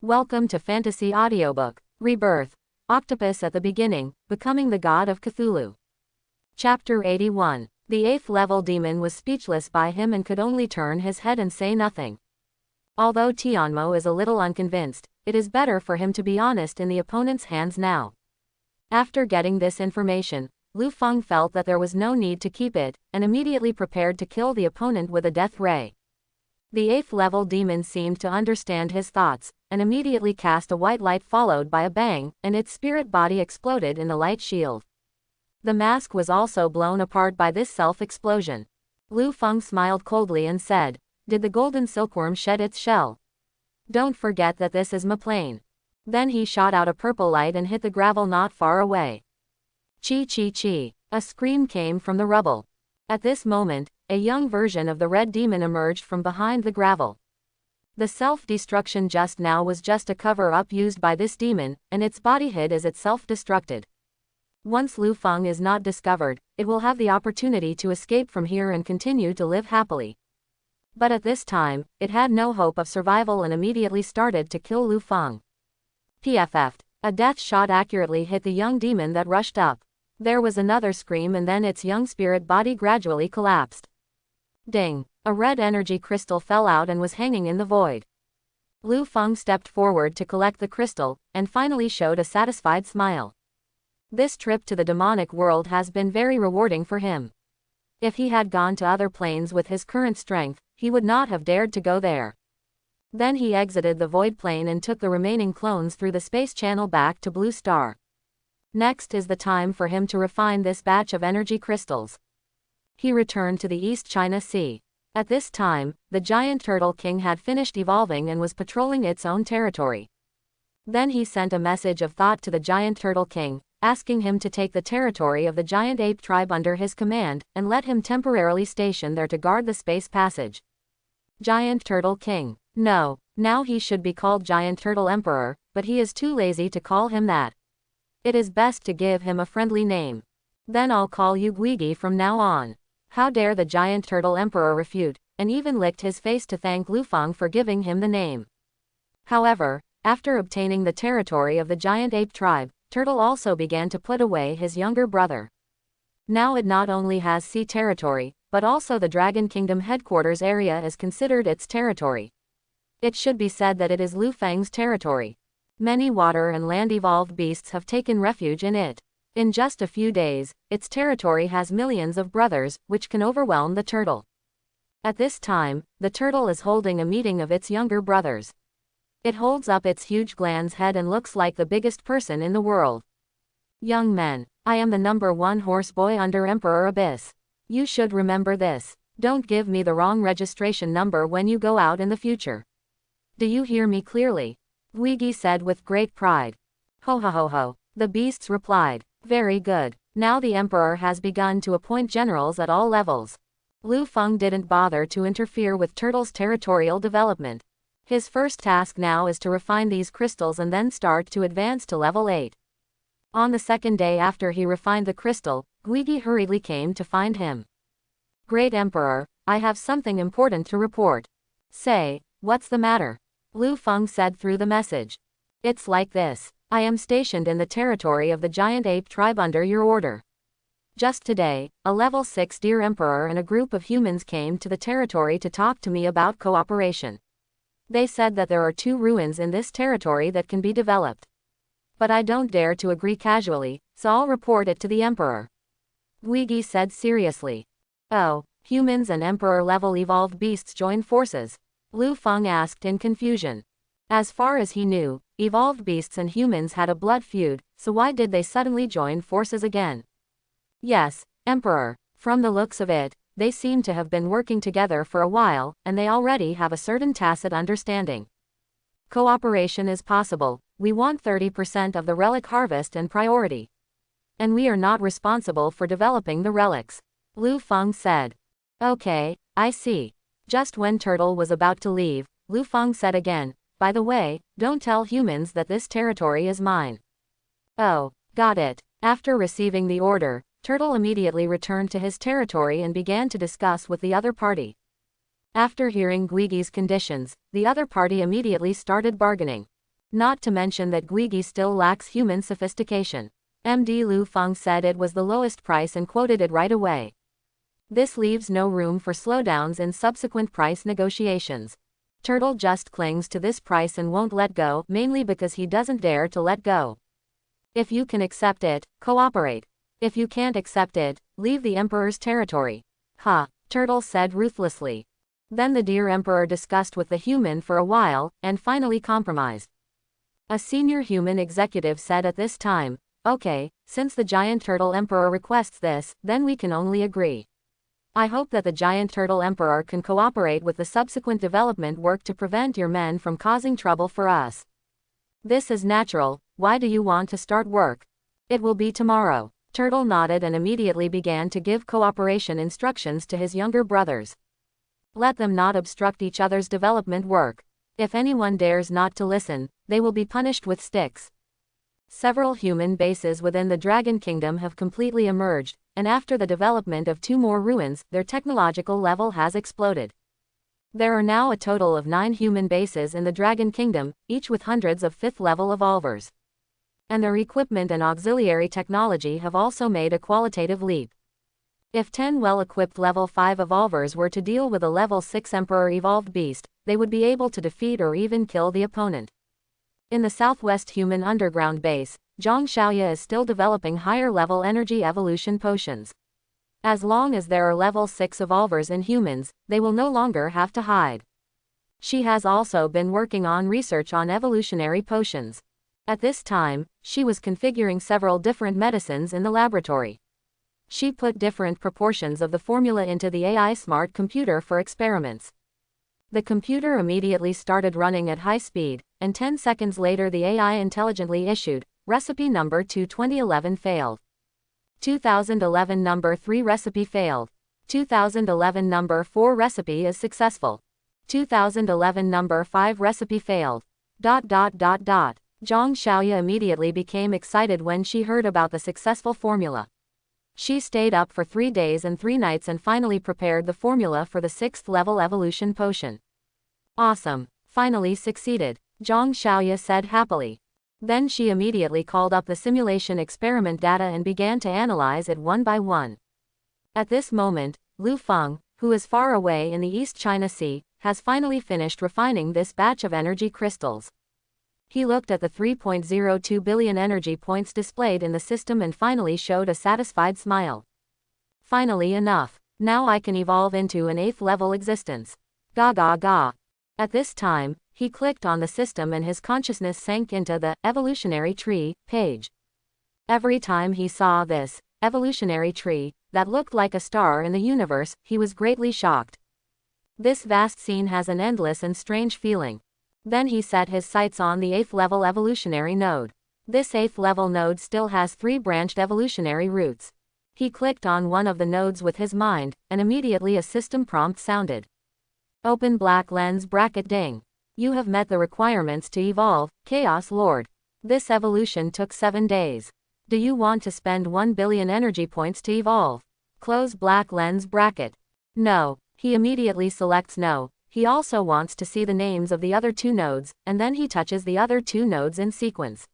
Welcome to Fantasy Audiobook, Rebirth, Octopus at the Beginning, Becoming the God of Cthulhu. Chapter 81. The 8th level demon was speechless by him and could only turn his head and say nothing. Although Tianmo is a little unconvinced, it is better for him to be honest in the opponent's hands now. After getting this information, Lu Feng felt that there was no need to keep it, and immediately prepared to kill the opponent with a death ray. The 8th level demon seemed to understand his thoughts, and immediately cast a white light followed by a bang, and its spirit body exploded in the light shield. The mask was also blown apart by this self-explosion. Lu Feng smiled coldly and said, "Did the golden silkworm shed its shell? Don't forget that this is my plane." Then he shot out a purple light and hit the gravel not far away. Chi chi chi. A scream came from the rubble. At this moment, a young version of the red demon emerged from behind the gravel. The self-destruction just now was just a cover-up used by this demon, and its body hid as it self-destructed. Once Lu Feng is not discovered, it will have the opportunity to escape from here and continue to live happily. But at this time, it had no hope of survival and immediately started to kill Lu Feng. PFF'd. A death shot accurately hit the young demon that rushed up. There was another scream and then its young spirit body gradually collapsed. Ding! A red energy crystal fell out and was hanging in the void. Lu Feng stepped forward to collect the crystal, and finally showed a satisfied smile. This trip to the demonic world has been very rewarding for him. If he had gone to other planes with his current strength, he would not have dared to go there. Then he exited the void plane and took the remaining clones through the space channel back to Blue Star. Next is the time for him to refine this batch of energy crystals. He returned to the East China Sea. At this time, the giant turtle king had finished evolving and was patrolling its own territory. Then he sent a message of thought to the giant turtle king, asking him to take the territory of the giant ape tribe under his command, and let him temporarily station there to guard the space passage. Giant Turtle King. No, now he should be called Giant Turtle Emperor, but he is too lazy to call him that. It is best to give him a friendly name. Then I'll call you Guigi from now on. How dare the Giant Turtle Emperor refute, and even licked his face to thank Lu Feng for giving him the name. However, after obtaining the territory of the giant ape tribe, Turtle also began to put away his younger brother. Now it not only has sea territory, but also the Dragon Kingdom headquarters area is considered its territory. It should be said that it is Lu Feng's territory. Many water and land evolved beasts have taken refuge in it. In just a few days, its territory has millions of brothers, which can overwhelm the turtle. At this time, the turtle is holding a meeting of its younger brothers. It holds up its huge gland's head and looks like the biggest person in the world. Young men, I am the #1 horse boy under Emperor Abyss. You should remember this. Don't give me the wrong registration number when you go out in the future. Do you hear me clearly? Guigi said with great pride. Ho ho ho ho. The beasts replied. Very good. Now the emperor has begun to appoint generals at all levels. Lu Feng didn't bother to interfere with Turtle's territorial development. His first task now is to refine these crystals and then start to advance to level 8. On the second day after he refined the crystal, Guigi hurriedly came to find him. Great Emperor, I have something important to report. Say, what's the matter? Lu Feng said through the message. It's like this. I am stationed in the territory of the giant ape tribe under your order. Just today, a level 6 deer emperor and a group of humans came to the territory to talk to me about cooperation. They said that there are 2 ruins in this territory that can be developed. But I don't dare to agree casually, so I'll report it to the emperor. Guigi said seriously. Oh, humans and emperor-level evolved beasts join forces? Lu Feng asked in confusion. As far as he knew, evolved beasts and humans had a blood feud, so why did they suddenly join forces again? Yes, Emperor, from the looks of it, they seem to have been working together for a while, and they already have a certain tacit understanding. Cooperation is possible. We want 30% of the relic harvest and priority. And we are not responsible for developing the relics. Lu Feng said. Okay, I see. Just when Turtle was about to leave, Lu Feng said again, by the way, don't tell humans that this territory is mine. Oh, got it. After receiving the order, Turtle immediately returned to his territory and began to discuss with the other party. After hearing Guigi's conditions, the other party immediately started bargaining. Not to mention that Guigi still lacks human sophistication. MD Lu Feng said it was the lowest price and quoted it right away. This leaves no room for slowdowns in subsequent price negotiations. Turtle just clings to this price and won't let go, mainly because he doesn't dare to let go. If you can accept it, cooperate. If you can't accept it, leave the Emperor's territory. Ha, Turtle said ruthlessly. Then the dear Emperor discussed with the human for a while, and finally compromised. A senior human executive said at this time, "Okay, since the giant turtle emperor requests this, then we can only agree. I hope that the giant turtle emperor can cooperate with the subsequent development work to prevent your men from causing trouble for us. This is natural. Why do you want to start work? It will be tomorrow." Turtle nodded and immediately began to give cooperation instructions to his younger brothers. Let them not obstruct each other's development work. If anyone dares not to listen, they will be punished with sticks. Several human bases within the Dragon Kingdom have completely emerged, and after the development of 2 more ruins, their technological level has exploded. There are now a total of 9 human bases in the Dragon Kingdom, each with hundreds of 5th level evolvers. And their equipment and auxiliary technology have also made a qualitative leap. If 10 well-equipped level 5 evolvers were to deal with a level 6 Emperor evolved beast, they would be able to defeat or even kill the opponent. In the southwest human underground base, Zhang Xiaoya is still developing higher-level energy evolution potions. As long as there are level 6 evolvers in humans, they will no longer have to hide. She has also been working on research on evolutionary potions. At this time, she was configuring several different medicines in the laboratory. She put different proportions of the formula into the AI smart computer for experiments. The computer immediately started running at high speed, and 10 seconds later the AI intelligently issued, "Recipe number 2 2011 failed. 2011 number 3 recipe failed. 2011 number 4 recipe is successful. 2011 number 5 recipe failed. ... Zhang Xiaoya immediately became excited when she heard about the successful formula. She stayed up for 3 days and 3 nights and finally prepared the formula for the 6th level evolution potion. Awesome, finally succeeded, Zhang Xiaoya said happily. Then she immediately called up the simulation experiment data and began to analyze it one by one. At this moment, Lu Feng, who is far away in the East China Sea, has finally finished refining this batch of energy crystals. He looked at the 3.02 billion energy points displayed in the system and finally showed a satisfied smile. Finally enough. Now I can evolve into an 8th level existence. Ga ga ga. At this time, he clicked on the system and his consciousness sank into the evolutionary tree page. Every time he saw this evolutionary tree that looked like a star in the universe, he was greatly shocked. This vast scene has an endless and strange feeling. Then he set his sights on the 8th level evolutionary node. This 8th level node still has 3 branched evolutionary roots. He clicked on one of the nodes with his mind, and immediately a system prompt sounded. Open black lens bracket ding. You have met the requirements to evolve, Chaos Lord. This evolution took 7 days. Do you want to spend 1 billion energy points to evolve? Close black lens bracket. No. He immediately selects no. He also wants to see the names of the other 2 nodes, and then he touches the other 2 nodes in sequence.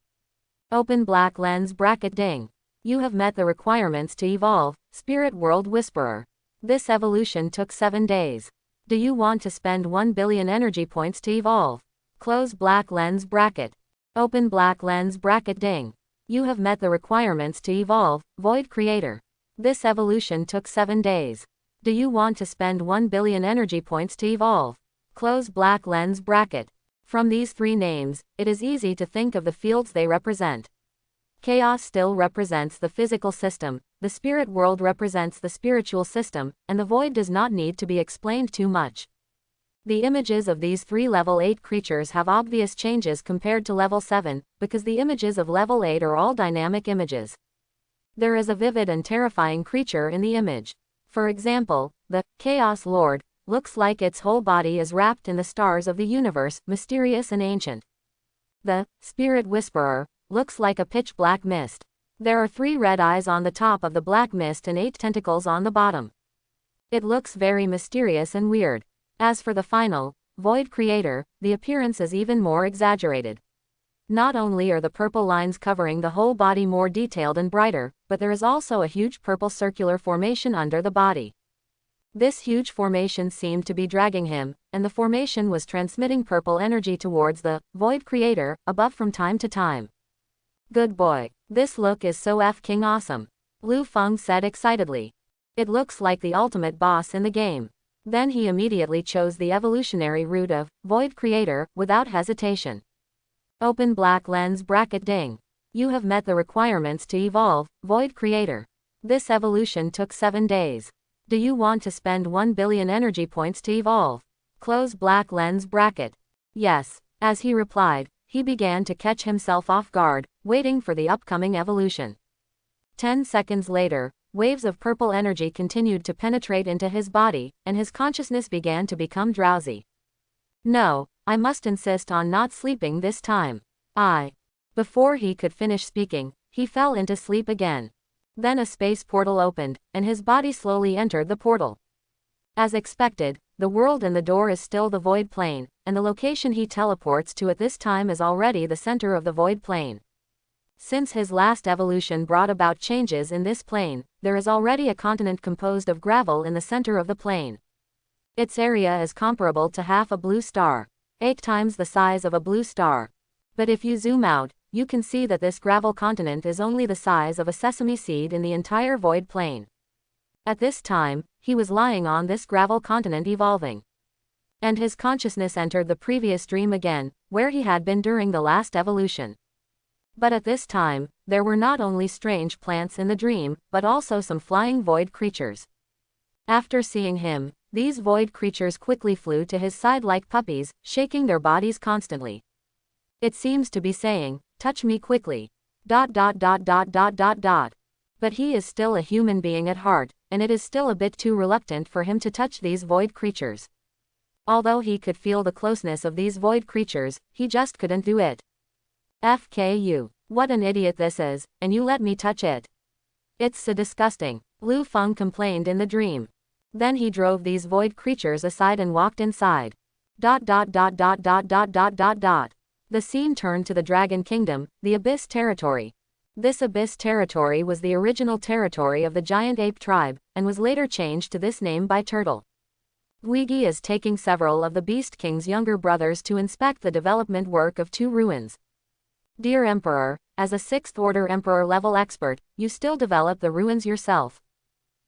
Open black lens bracket ding. You have met the requirements to evolve, Spirit World Whisperer. This evolution took 7 days. Do you want to spend 1 billion energy points to evolve? Close black lens bracket. Open black lens bracket ding. You have met the requirements to evolve, Void Creator. This evolution took 7 days. Do you want to spend 1 billion energy points to evolve? Close black lens bracket. From these 3 names, it is easy to think of the fields they represent. Chaos still represents the physical system, the spirit world represents the spiritual system, and the void does not need to be explained too much. The images of these 3 level 8 creatures have obvious changes compared to level 7, because the images of level 8 are all dynamic images. There is a vivid and terrifying creature in the image. For example, the Chaos Lord looks like its whole body is wrapped in the stars of the universe, mysterious and ancient. The Spirit Whisperer looks like a pitch-black mist. There are 3 red eyes on the top of the black mist and 8 tentacles on the bottom. It looks very mysterious and weird. As for the final Void Creator, the appearance is even more exaggerated. Not only are the purple lines covering the whole body more detailed and brighter, but there is also a huge purple circular formation under the body. This huge formation seemed to be dragging him, and the formation was transmitting purple energy towards the Void Creator above from time to time. Good boy. This look is so f***ing awesome, Lu Feng said excitedly. It looks like the ultimate boss in the game. Then he immediately chose the evolutionary route of Void Creator without hesitation. Open black lens bracket ding. You have met the requirements to evolve Void Creator. This evolution took 7 days. Do you want to spend 1 billion energy points to evolve? Close black lens bracket. Yes. As he replied, he began to catch himself off guard, waiting for the upcoming evolution. 10 seconds later, waves of purple energy continued to penetrate into his body, and his consciousness began to become drowsy. No, I must insist on not sleeping this time. Before he could finish speaking, he fell into sleep again. Then a space portal opened, and his body slowly entered the portal. As expected, the world in the door is still the void plane, and the location he teleports to at this time is already the center of the void plane. Since his last evolution brought about changes in this plane, there is already a continent composed of gravel in the center of the plane. Its area is comparable to half a blue star, 8 times the size of a blue star. But if you zoom out, you can see that this gravel continent is only the size of a sesame seed in the entire void plane. At this time, he was lying on this gravel continent evolving. And his consciousness entered the previous dream again, where he had been during the last evolution. But at this time, there were not only strange plants in the dream, but also some flying void creatures. After seeing him, these void creatures quickly flew to his side like puppies, shaking their bodies constantly. It seems to be saying, "Touch me quickly." ... But he is still a human being at heart, and it is still a bit too reluctant for him to touch these void creatures. Although he could feel the closeness of these void creatures, he just couldn't do it. FKU. What an idiot this is, and you let me touch it. It's so disgusting, Lu Feng complained in the dream. Then he drove these void creatures aside and walked inside. The scene turned to the Dragon Kingdom, the Abyss Territory. This Abyss Territory was the original territory of the giant ape tribe, and was later changed to this name by Turtle. Guigi is taking several of the Beast King's younger brothers to inspect the development work of 2 ruins. Dear Emperor, as a 6th Order Emperor level expert, you still develop the ruins yourself?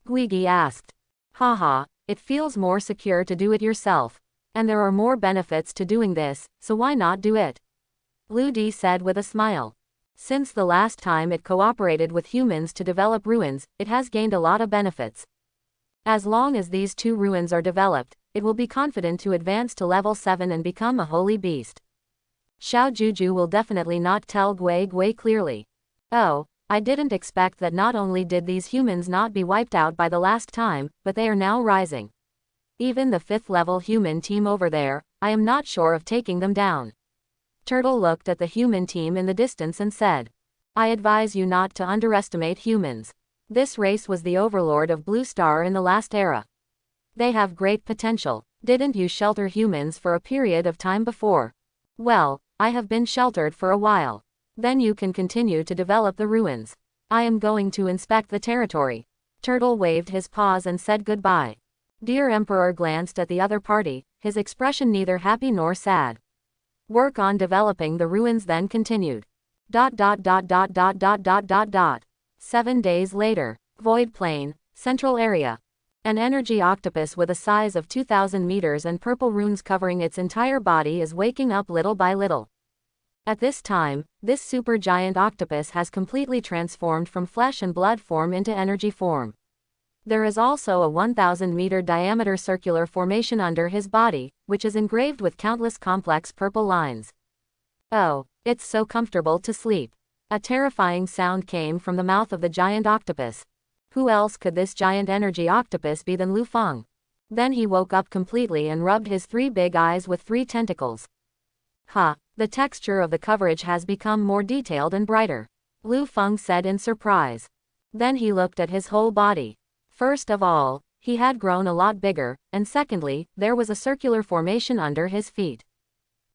Guigi asked. Haha, it feels more secure to do it yourself. And there are more benefits to doing this, so why not do it? Lu Di said with a smile. Since the last time it cooperated with humans to develop ruins, it has gained a lot of benefits. As long as these 2 ruins are developed, it will be confident to advance to level 7 and become a holy beast. Xiao Juju will definitely not tell Gui Gui clearly. Oh, I didn't expect that. Not only did these humans not be wiped out by the last time, but they are now rising. Even the 5th level human team over there, I am not sure of taking them down. Turtle looked at the human team in the distance and said, I advise you not to underestimate humans. This race was the overlord of Blue Star in the last era. They have great potential. Didn't you shelter humans for a period of time before? Well, I have been sheltered for a while. Then you can continue to develop the ruins. I am going to inspect the territory. Turtle waved his paws and said goodbye. Dear Emperor glanced at the other party, his expression neither happy nor sad. Work on developing the ruins then continued. 7 days later. Void Plane, Central Area. An energy octopus with a size of 2,000 meters and purple runes covering its entire body is waking up little by little. At this time, this super giant octopus has completely transformed from flesh and blood form into energy form. There is also a 1,000-meter diameter circular formation under his body, which is engraved with countless complex purple lines. Oh, it's so comfortable to sleep. A terrifying sound came from the mouth of the giant octopus. Who else could this giant energy octopus be than Lu Feng? Then he woke up completely and rubbed his 3 big eyes with 3 tentacles. The texture of the coverage has become more detailed and brighter, Lu Feng said in surprise. Then he looked at his whole body. First of all, he had grown a lot bigger, and secondly, there was a circular formation under his feet.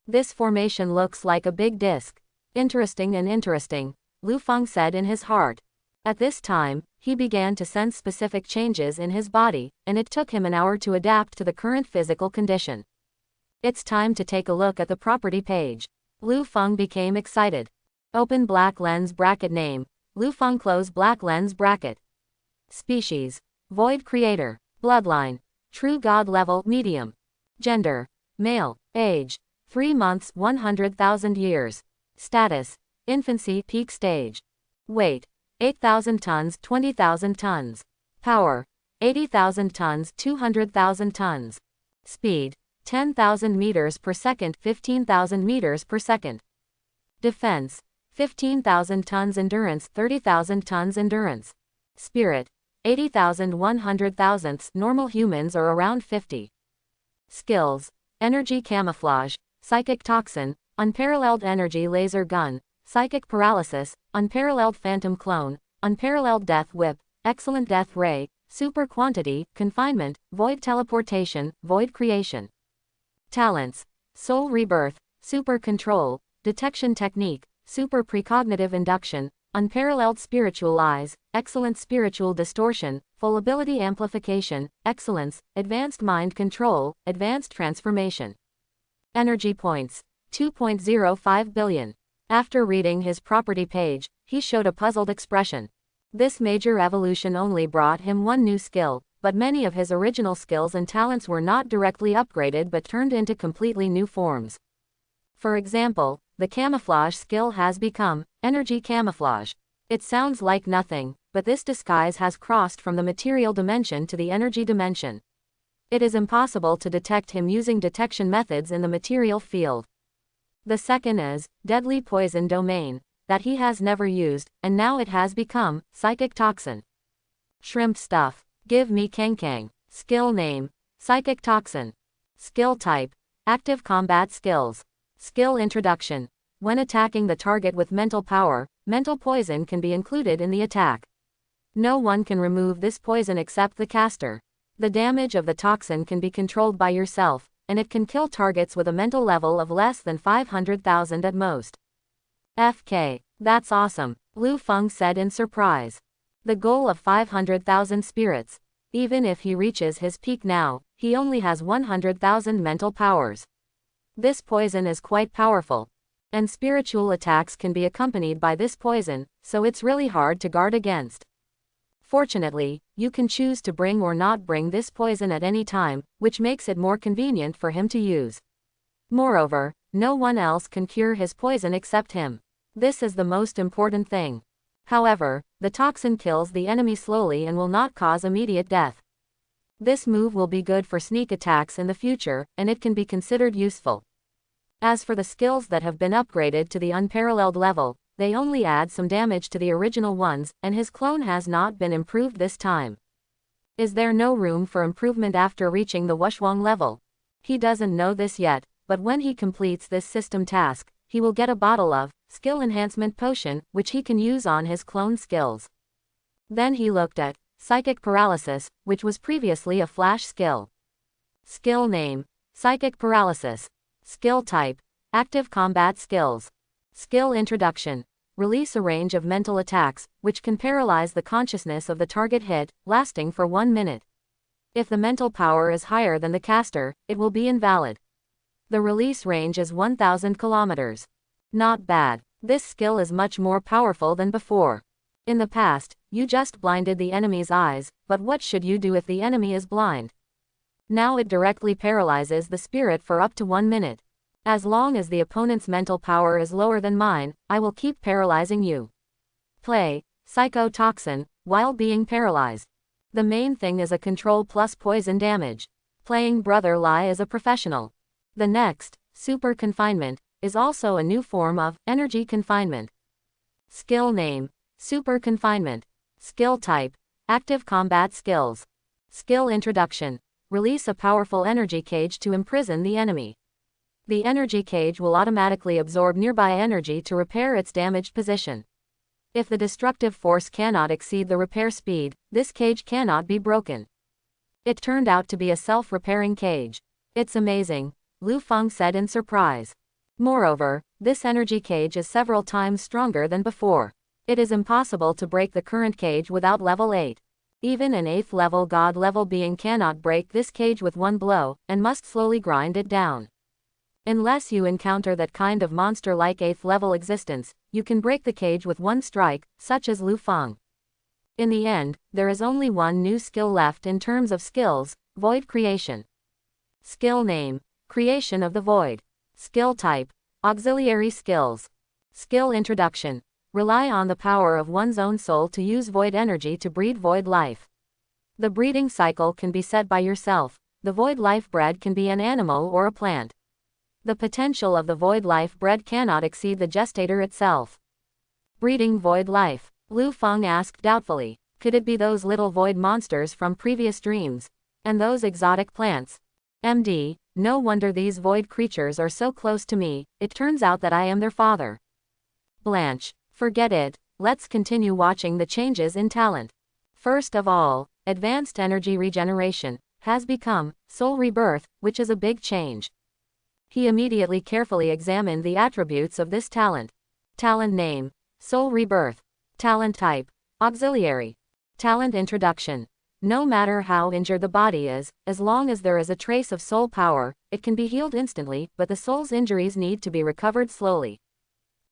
This formation looks like a big disc. Interesting and interesting, Lu Feng said in his heart. At this time, he began to sense specific changes in his body, and it took him an hour to adapt to the current physical condition. It's time to take a look at the property page. Lu Feng became excited. Open black lens bracket. Name, Lu Feng. Close black lens bracket. Species, Void Creator. Bloodline, True God level, medium. Gender, male. Age, 3 months 100,000 years. Status, infancy peak stage. Weight, 8,000 tons 20,000 tons. Power, 80,000 tons 200,000 tons. Speed, 10,000 meters per second 15,000 meters per second. Defense, 15,000 tons. Endurance, 30,000 tons endurance. Spirit, 80,000 100,000ths. Normal humans are around 50. Skills, energy camouflage, psychic toxin, unparalleled energy laser gun, psychic paralysis, unparalleled phantom clone, unparalleled death whip, excellent death ray, super quantity, confinement, void teleportation, void creation. Talents, soul rebirth, super control, detection technique, super precognitive induction, unparalleled spiritual eyes, excellent spiritual distortion, full ability amplification, excellence, advanced mind control, advanced transformation. Energy points, 2.05 billion. After reading his property page, he showed a puzzled expression. This major evolution only brought him one new skill, but many of his original skills and talents were not directly upgraded but turned into completely new forms. For example, the camouflage skill has become energy camouflage. It sounds like nothing, but this disguise has crossed from the material dimension to the energy dimension. It is impossible to detect him using detection methods in the material field. The second is deadly poison domain, that he has never used, and now it has become psychic toxin. Shrimp stuff, give me Kang. Skill name, psychic toxin. Skill type, active combat skills. Skill introduction. When attacking the target with mental power, mental poison can be included in the attack. No one can remove this poison except the caster. The damage of the toxin can be controlled by yourself, and it can kill targets with a mental level of less than 500,000 at most. FK. That's awesome, Lu Feng said in surprise. The goal of 500,000 spirits. Even if he reaches his peak now, he only has 100,000 mental powers. This poison is quite powerful. And spiritual attacks can be accompanied by this poison, so it's really hard to guard against. Fortunately, you can choose to bring or not bring this poison at any time, which makes it more convenient for him to use. Moreover, no one else can cure his poison except him. This is the most important thing. However, the toxin kills the enemy slowly and will not cause immediate death. This move will be good for sneak attacks in the future, and it can be considered useful. As for the skills that have been upgraded to the unparalleled level, they only add some damage to the original ones, and his clone has not been improved this time. Is there no room for improvement after reaching the Wushuang level? He doesn't know this yet, but when he completes this system task, he will get a bottle of skill enhancement potion, which he can use on his clone skills. Then he looked at psychic paralysis, which was previously a flash skill. Skill name, psychic paralysis. Skill type, active combat skills. Skill introduction. Release a range of mental attacks, which can paralyze the consciousness of the target hit, lasting for 1 minute. If the mental power is higher than the caster, it will be invalid. The release range is 1,000 kilometers. Not bad. This skill is much more powerful than before. In the past, you just blinded the enemy's eyes, but what should you do if the enemy is blind? Now it directly paralyzes the spirit for up to 1 minute. As long as the opponent's mental power is lower than mine, I will keep paralyzing you. Play psychotoxin while being paralyzed. The main thing is a control plus poison damage. Playing Brother Lai as a professional. The next, super confinement, is also a new form of energy confinement. Skill name, super confinement. Skill type, active combat skills. Skill introduction. Release a powerful energy cage to imprison the enemy. The energy cage will automatically absorb nearby energy to repair its damaged position. If the destructive force cannot exceed the repair speed, this cage cannot be broken. It turned out to be a self-repairing cage. It's amazing, Lu Feng said in surprise. Moreover, this energy cage is several times stronger than before. It is impossible to break the current cage without level 8. Even an 8th level God level being cannot break this cage with one blow, and must slowly grind it down. Unless you encounter that kind of monster like 8th level existence, you can break the cage with one strike, such as Lu Feng. In the end, there is only one new skill left in terms of skills: Void Creation. Skill name: Creation of the Void. Skill type: Auxiliary Skills. Skill introduction: Rely on the power of one's own soul to use void energy to breed void life. The breeding cycle can be set by yourself. The void life bred can be an animal or a plant. The potential of the void life bred cannot exceed the gestator itself. Breeding void life. Lu Feng asked doubtfully. Could it be those little void monsters from previous dreams? And those exotic plants? MD, no wonder these void creatures are so close to me. It turns out that I am their father. Blanche, forget it. Let's continue watching the changes in talent. First of all, advanced energy regeneration has become soul rebirth, which is a big change. He immediately carefully examined the attributes of this talent. Talent name: Soul Rebirth. Talent type: Auxiliary. Talent introduction: No matter how injured the body is, as long as there is a trace of soul power, it can be healed instantly, but the soul's injuries need to be recovered slowly.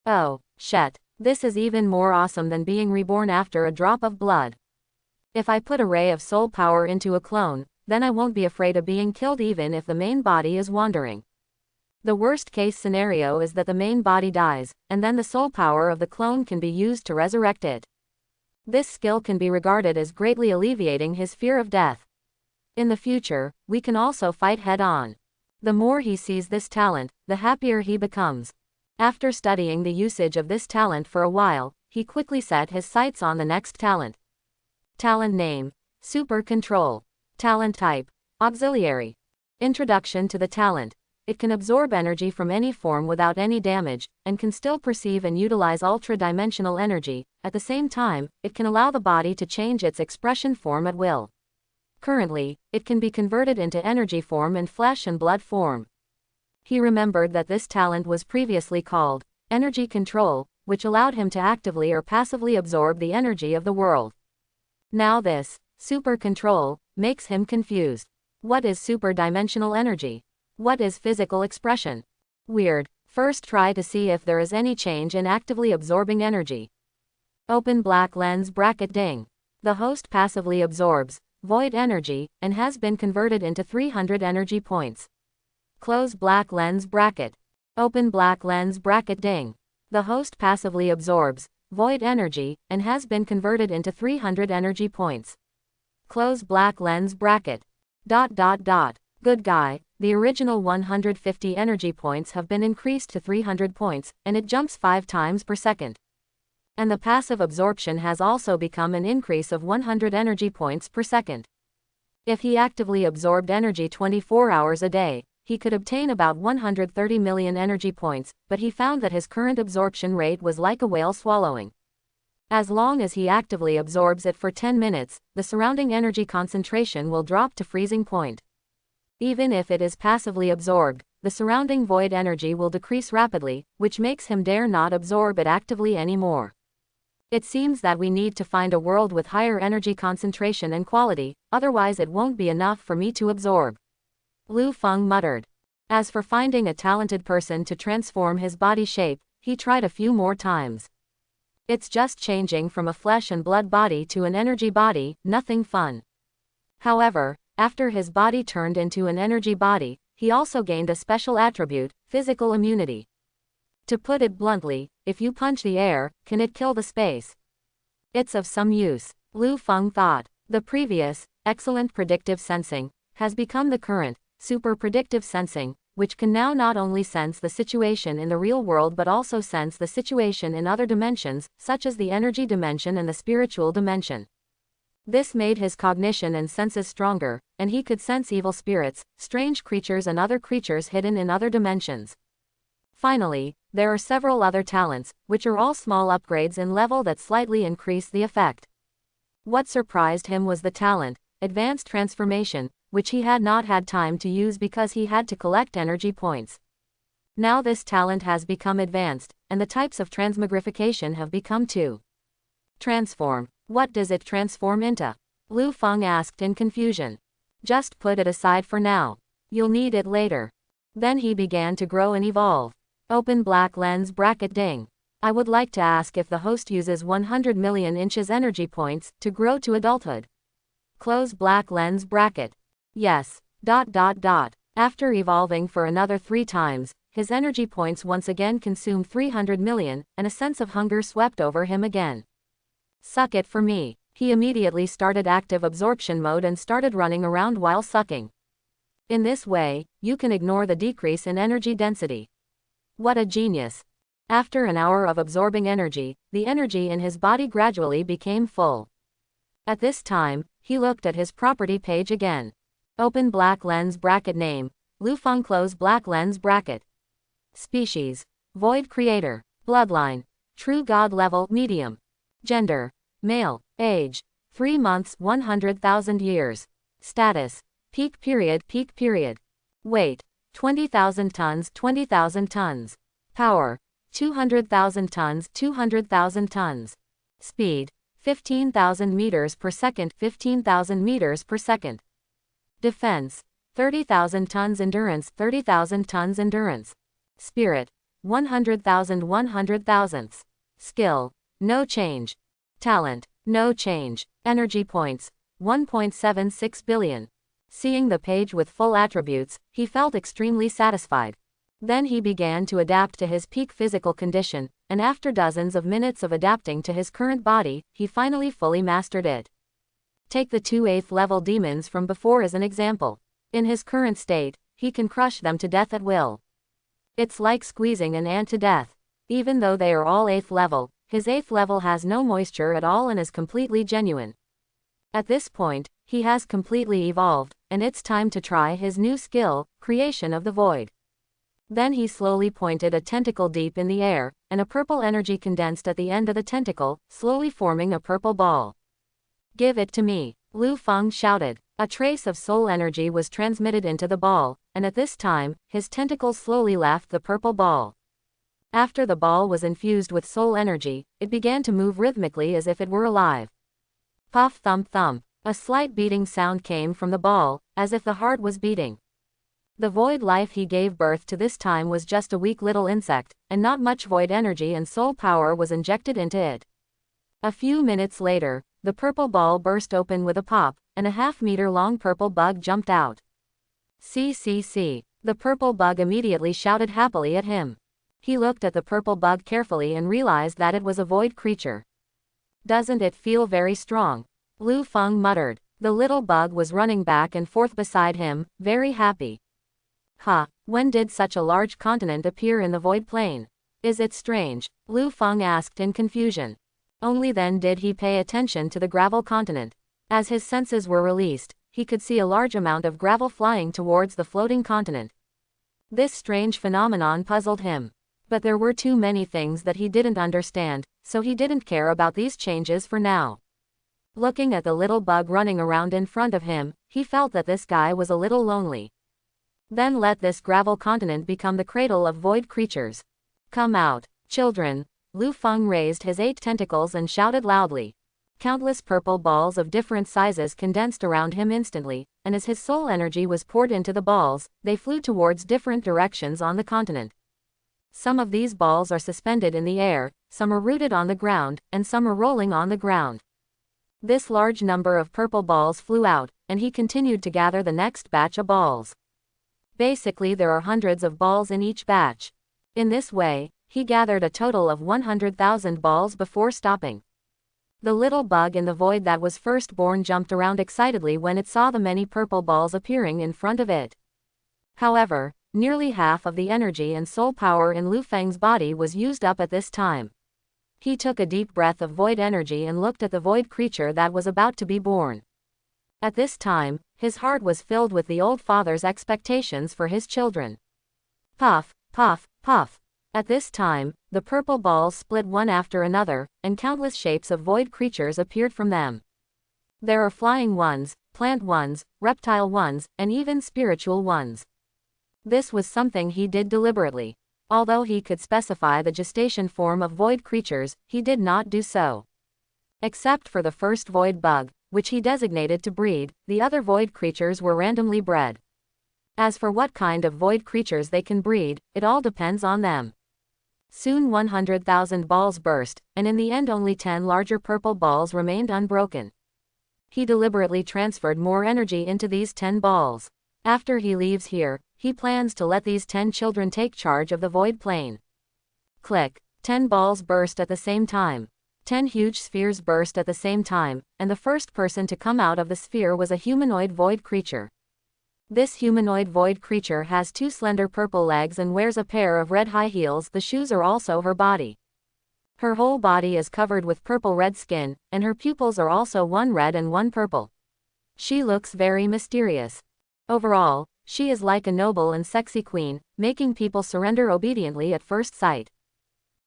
Oh, shit. This is even more awesome than being reborn after a drop of blood. If I put a ray of soul power into a clone, then I won't be afraid of being killed even if the main body is wandering. The worst case scenario is that the main body dies, and then the soul power of the clone can be used to resurrect it. This skill can be regarded as greatly alleviating his fear of death. In the future, we can also fight head-on. The more he sees this talent, the happier he becomes. After studying the usage of this talent for a while, he quickly set his sights on the next talent. Talent name: Super Control. Talent type: Auxiliary. Introduction to the talent: It can absorb energy from any form without any damage, and can still perceive and utilize ultra-dimensional energy. At the same time, it can allow the body to change its expression form at will. Currently, it can be converted into energy form and flesh and blood form. He remembered that this talent was previously called Energy Control, which allowed him to actively or passively absorb the energy of the world. Now this Super Control makes him confused. What is super-dimensional energy? What is physical expression? Weird. First try to see if there is any change in actively absorbing energy. Open black lens bracket ding. The host passively absorbs void energy, and has been converted into 300 energy points. Close black lens bracket. Open black lens bracket ding. The host passively absorbs void energy, and has been converted into 300 energy points. Close black lens bracket. ... Good guy. The original 150 energy points have been increased to 300 points, and it jumps 5 times per second. And the passive absorption has also become an increase of 100 energy points per second. If he actively absorbed energy 24 hours a day, he could obtain about 130 million energy points, but he found that his current absorption rate was like a whale swallowing. As long as he actively absorbs it for 10 minutes, the surrounding energy concentration will drop to freezing point. Even if it is passively absorbed, the surrounding void energy will decrease rapidly, which makes him dare not absorb it actively anymore. It seems that we need to find a world with higher energy concentration and quality, otherwise it won't be enough for me to absorb. Lu Feng muttered. As for finding a talented person to transform his body shape, he tried a few more times. It's just changing from a flesh and blood body to an energy body, nothing fun. However, after his body turned into an energy body, he also gained a special attribute, physical immunity. To put it bluntly, if you punch the air, can it kill the space? It's of some use, Lu Feng thought. The previous, excellent predictive sensing, has become the current, super predictive sensing, which can now not only sense the situation in the real world but also sense the situation in other dimensions, such as the energy dimension and the spiritual dimension. This made his cognition and senses stronger, and he could sense evil spirits, strange creatures and other creatures hidden in other dimensions. Finally, there are several other talents, which are all small upgrades in level that slightly increase the effect. What surprised him was the talent, Advanced Transformation, which he had not had time to use because he had to collect energy points. Now this talent has become advanced, and the types of transmogrification have become too. Transform. What does it transform into? Lu Feng asked in confusion. Just put it aside for now. You'll need it later. Then he began to grow and evolve. Open black lens bracket ding. I would like to ask if the host uses 100 million inches energy points to grow to adulthood. Close black lens bracket. Yes. ... After evolving for another 3 times, his energy points once again consumed 300 million, and a sense of hunger swept over him again. Suck it for me. He immediately started active absorption mode and started running around while sucking. In this way, you can ignore the decrease in energy density. What a genius. After an hour of absorbing energy, the energy in his body gradually became full. At this time, he looked at his property page again. Open black lens bracket name, Lu Feng close black lens bracket. Species, Void Creator. Bloodline, True God level medium. Gender, male. Age, 3 months 100,000 years. Status, peak period. Weight, 20,000 tons 20,000 tons. Power, 200,000 tons. Speed, 15,000 meters per second 15,000 meters per second. Defense, 30,000 tons endurance 30,000 tons endurance. Spirit, 100,000 Skill, no change. Talent, no change. Energy points, 1.76 billion. Seeing the page with full attributes, he felt extremely satisfied. Then he began to adapt to his peak physical condition, and after dozens of minutes of adapting to his current body, he finally fully mastered it. Take the 2 8th level demons from before as an example. In his current state, he can crush them to death at will. It's like squeezing an ant to death. Even though they are all 8th level, his 8th level has no moisture at all and is completely genuine. At this point, he has completely evolved, and it's time to try his new skill, Creation of the Void. Then he slowly pointed a tentacle deep in the air, and a purple energy condensed at the end of the tentacle, slowly forming a purple ball. Give it to me, Lu Feng shouted. A trace of soul energy was transmitted into the ball, and at this time, his tentacles slowly left the purple ball. After the ball was infused with soul energy, it began to move rhythmically as if it were alive. Puff thump thump. A slight beating sound came from the ball, as if the heart was beating. The void life he gave birth to this time was just a weak little insect, and not much void energy and soul power was injected into it. A few minutes later, the purple ball burst open with a pop, and a half-meter-long purple bug jumped out. See. The purple bug immediately shouted happily at him. He looked at the purple bug carefully and realized that it was a void creature. Doesn't it feel very strong? Lu Feng muttered. The little bug was running back and forth beside him, very happy. When did such a large continent appear in the void plane? Is it strange? Lu Feng asked in confusion. Only then did he pay attention to the gravel continent. As his senses were released, he could see a large amount of gravel flying towards the floating continent. This strange phenomenon puzzled him. But there were too many things that he didn't understand, so he didn't care about these changes for now. Looking at the little bug running around in front of him, he felt that this guy was a little lonely. Then let this gravel continent become the cradle of void creatures. Come out, children. Lu Feng raised his 8 tentacles and shouted loudly. Countless purple balls of different sizes condensed around him instantly, and as his soul energy was poured into the balls, they flew towards different directions on the continent. Some of these balls are suspended in the air, some are rooted on the ground, and some are rolling on the ground. This large number of purple balls flew out, and he continued to gather the next batch of balls. Basically there are hundreds of balls in each batch. In this way, he gathered a total of 100,000 balls before stopping. The little bug in the void that was first born jumped around excitedly when it saw the many purple balls appearing in front of it. However, nearly half of the energy and soul power in Lu Feng's body was used up at this time. He took a deep breath of void energy and looked at the void creature that was about to be born. At this time, his heart was filled with the old father's expectations for his children. Puff, puff, puff. At this time, the purple balls split one after another, and countless shapes of void creatures appeared from them. There are flying ones, plant ones, reptile ones, and even spiritual ones. This was something he did deliberately. Although he could specify the gestation form of void creatures, he did not do so. Except for the first void bug, which he designated to breed, the other void creatures were randomly bred. As for what kind of void creatures they can breed, it all depends on them. Soon 100,000 balls burst, and in the end only 10 larger purple balls remained unbroken. He deliberately transferred more energy into these 10 balls. After he leaves here, he plans to let these 10 children take charge of the void plane. Click. 10 balls burst at the same time. 10 huge spheres burst at the same time, and the first person to come out of the sphere was a humanoid void creature. This humanoid void creature has 2 slender purple legs and wears a pair of red high heels. The shoes are also her body. Her whole body is covered with purple-red skin, and her pupils are also one red and one purple. She looks very mysterious. Overall, she is like a noble and sexy queen, making people surrender obediently at first sight.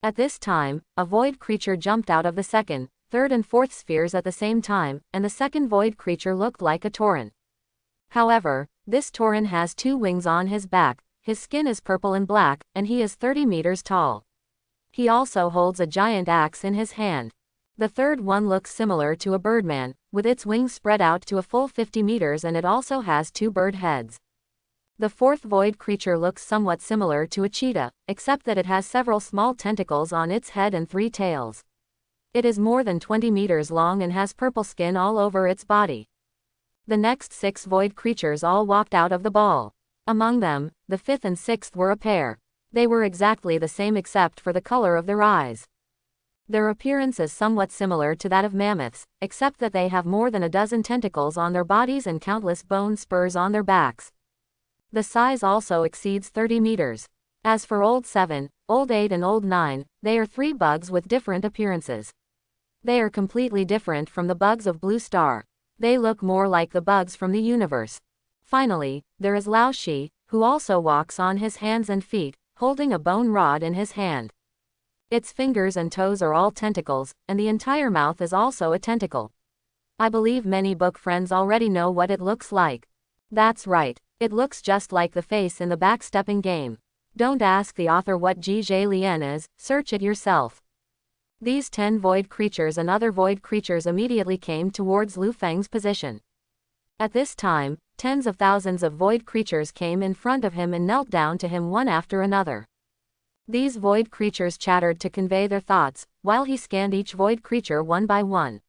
At this time, a void creature jumped out of the second, third and fourth spheres at the same time, and the second void creature looked like a tauren. However, this tauren has 2 wings on his back, his skin is purple and black, and he is 30 meters tall. He also holds a giant axe in his hand. The third one looks similar to a birdman, with its wings spread out to a full 50 meters, and it also has 2 bird heads. The fourth void creature looks somewhat similar to a cheetah, except that it has several small tentacles on its head and 3 tails. It is more than 20 meters long and has purple skin all over its body. The next 6 void creatures all walked out of the ball. Among them, the 5th and 6th were a pair. They were exactly the same except for the color of their eyes. Their appearance is somewhat similar to that of mammoths, except that they have more than a dozen tentacles on their bodies and countless bone spurs on their backs. The size also exceeds 30 meters. As for Old 7, Old 8 and Old 9, they are 3 bugs with different appearances. They are completely different from the bugs of Blue Star. They look more like the bugs from the universe. Finally, there is Lao Shi, who also walks on his hands and feet, holding a bone rod in his hand. Its fingers and toes are all tentacles, and the entire mouth is also a tentacle. I believe many book friends already know what it looks like. That's right, it looks just like the face in the backstepping game. Don't ask the author what Zhi Lian is, search it yourself. These 10 void creatures and other void creatures immediately came towards Lu Feng's position. At this time, tens of thousands of void creatures came in front of him and knelt down to him one after another. These void creatures chattered to convey their thoughts, while he scanned each void creature one by one.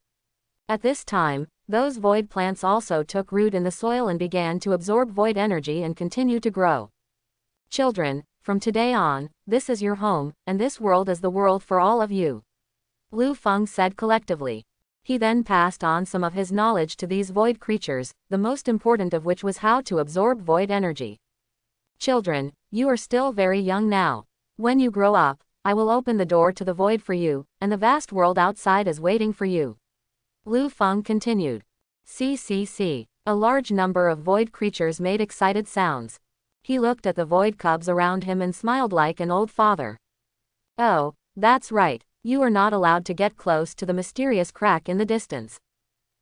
At this time, those void plants also took root in the soil and began to absorb void energy and continue to grow. Children, from today on, this is your home, and this world is the world for all of you. Lu Feng said collectively. He then passed on some of his knowledge to these void creatures, the most important of which was how to absorb void energy. Children, you are still very young now. When you grow up, I will open the door to the void for you, and the vast world outside is waiting for you. Lu Feng continued. CCC. A large number of void creatures made excited sounds. He looked at the void cubs around him and smiled like an old father. Oh, that's right. You are not allowed to get close to the mysterious crack in the distance.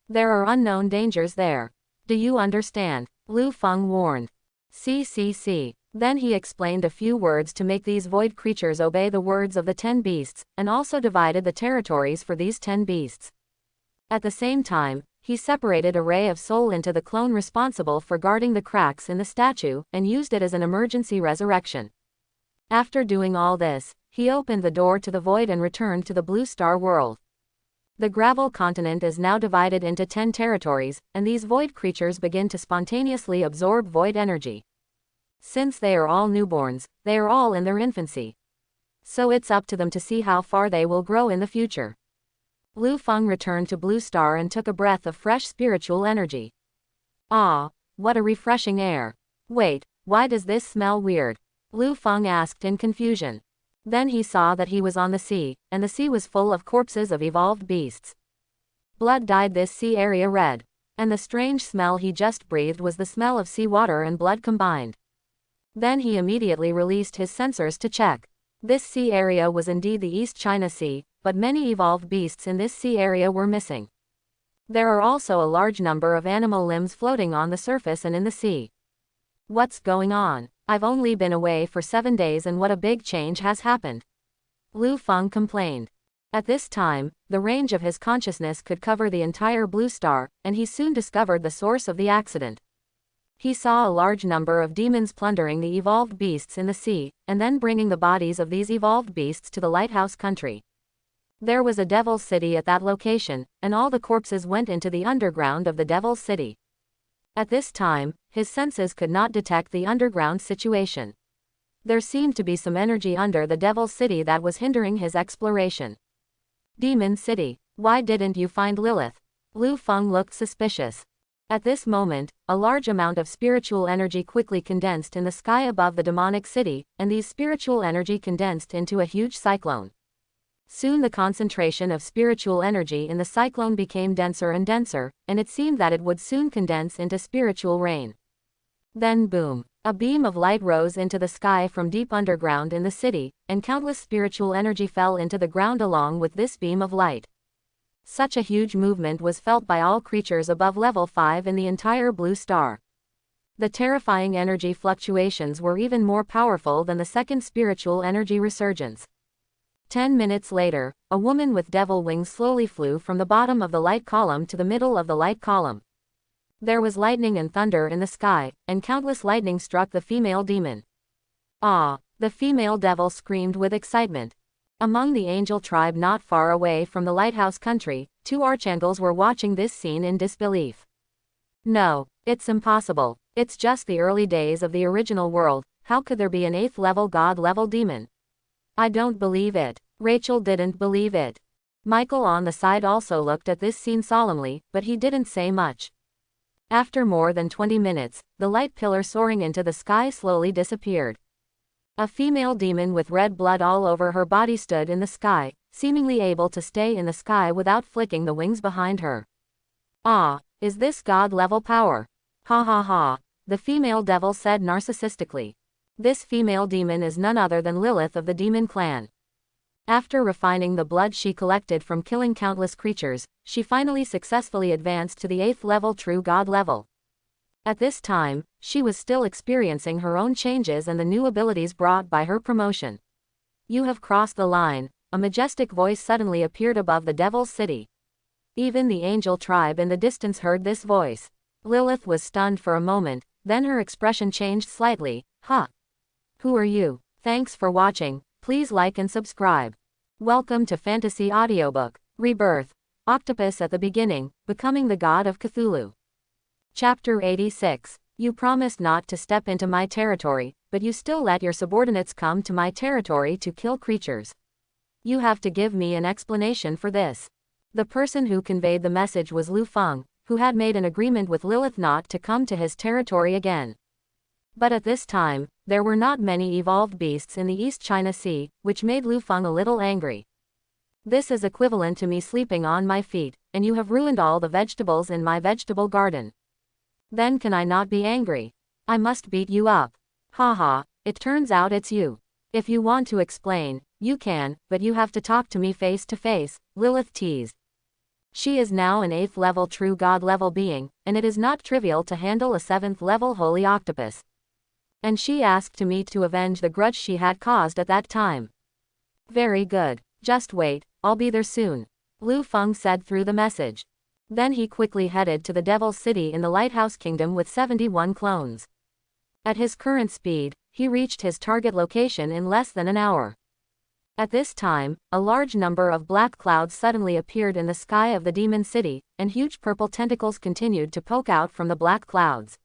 There are unknown dangers there. Do you understand? Lu Feng warned. CCC. Then he explained a few words to make these void creatures obey the words of the 10 beasts, and also divided the territories for these 10 beasts. At the same time, he separated a ray of soul into the clone responsible for guarding the cracks in the statue, and used it as an emergency resurrection. After doing all this, he opened the door to the void and returned to the Blue Star world. The gravel continent is now divided into 10 territories, and these void creatures begin to spontaneously absorb void energy. Since they are all newborns, they are all in their infancy. So it's up to them to see how far they will grow in the future. Lu Feng returned to Blue Star and took a breath of fresh spiritual energy. Ah, what a refreshing air. Wait, why does this smell weird? Lu Feng asked in confusion. Then he saw that he was on the sea, and the sea was full of corpses of evolved beasts. Blood dyed this sea area red, and the strange smell he just breathed was the smell of seawater and blood combined. Then he immediately released his sensors to check. This sea area was indeed the East China Sea, but many evolved beasts in this sea area were missing. There are also a large number of animal limbs floating on the surface and in the sea. What's going on? I've only been away for 7 days and what a big change has happened. Lu Feng complained. At this time, the range of his consciousness could cover the entire blue star, and he soon discovered the source of the accident. He saw a large number of demons plundering the evolved beasts in the sea, and then bringing the bodies of these evolved beasts to the lighthouse country. There was a Devil's City at that location, and all the corpses went into the underground of the Devil's City. At this time, his senses could not detect the underground situation. There seemed to be some energy under the Devil's City that was hindering his exploration. Demon City, why didn't you find Lilith? Lu Feng looked suspicious. At this moment, a large amount of spiritual energy quickly condensed in the sky above the demonic city, and these spiritual energy condensed into a huge cyclone. Soon the concentration of spiritual energy in the cyclone became denser and denser, and it seemed that it would soon condense into spiritual rain. Then boom! A beam of light rose into the sky from deep underground in the city, and countless spiritual energy fell into the ground along with this beam of light. Such a huge movement was felt by all creatures above level 5 in the entire blue star. The terrifying energy fluctuations were even more powerful than the second spiritual energy resurgence. 10 minutes later, a woman with devil wings slowly flew from the bottom of the light column to the middle of the light column. There was lightning and thunder in the sky, and countless lightning struck the female demon. Ah! The female devil screamed with excitement. Among the angel tribe not far away from the lighthouse country, 2 archangels were watching this scene in disbelief. No, it's impossible. It's just the early days of the original world. How could there be an 8th level god level demon? I don't believe it. Rachel didn't believe it. Michael on the side also looked at this scene solemnly, but he didn't say much. After more than 20 minutes, the light pillar soaring into the sky slowly disappeared. A female demon with red blood all over her body stood in the sky, seemingly able to stay in the sky without flicking the wings behind her. Ah, is this god-level power? Ha ha ha, the female devil said narcissistically. This female demon is none other than Lilith of the demon clan. After refining the blood she collected from killing countless creatures, she finally successfully advanced to the 8th level true god level. At this time, she was still experiencing her own changes and the new abilities brought by her promotion. You have crossed the line. A majestic voice suddenly appeared above the Devil's City. Even the angel tribe in the distance heard this voice. Lilith was stunned for a moment, then her expression changed slightly. Huh? Who are you? Thanks for watching. Please like and subscribe. Welcome to Fantasy Audiobook, Rebirth. Octopus at the beginning, becoming the god of Cthulhu. Chapter 86. You promised not to step into my territory, but you still let your subordinates come to my territory to kill creatures. You have to give me an explanation for this. The person who conveyed the message was Lu Feng, who had made an agreement with Lilith not to come to his territory again. But at this time, there were not many evolved beasts in the East China Sea, which made Lu Feng a little angry. This is equivalent to me sleeping on my feet, and you have ruined all the vegetables in my vegetable garden. Then can I not be angry? I must beat you up. Haha, it turns out it's you. If you want to explain, you can, but you have to talk to me face to face, Lilith teased. She is now an 8th level true god level being, and it is not trivial to handle a 7th level holy octopus. And she asked to meet to avenge the grudge she had caused at that time. Very good. Just wait, I'll be there soon, Lu Feng said through the message. Then he quickly headed to the Devil's City in the Lighthouse Kingdom with 71 clones. At his current speed, he reached his target location in less than an hour. At this time, a large number of black clouds suddenly appeared in the sky of the Demon City, and huge purple tentacles continued to poke out from the black clouds.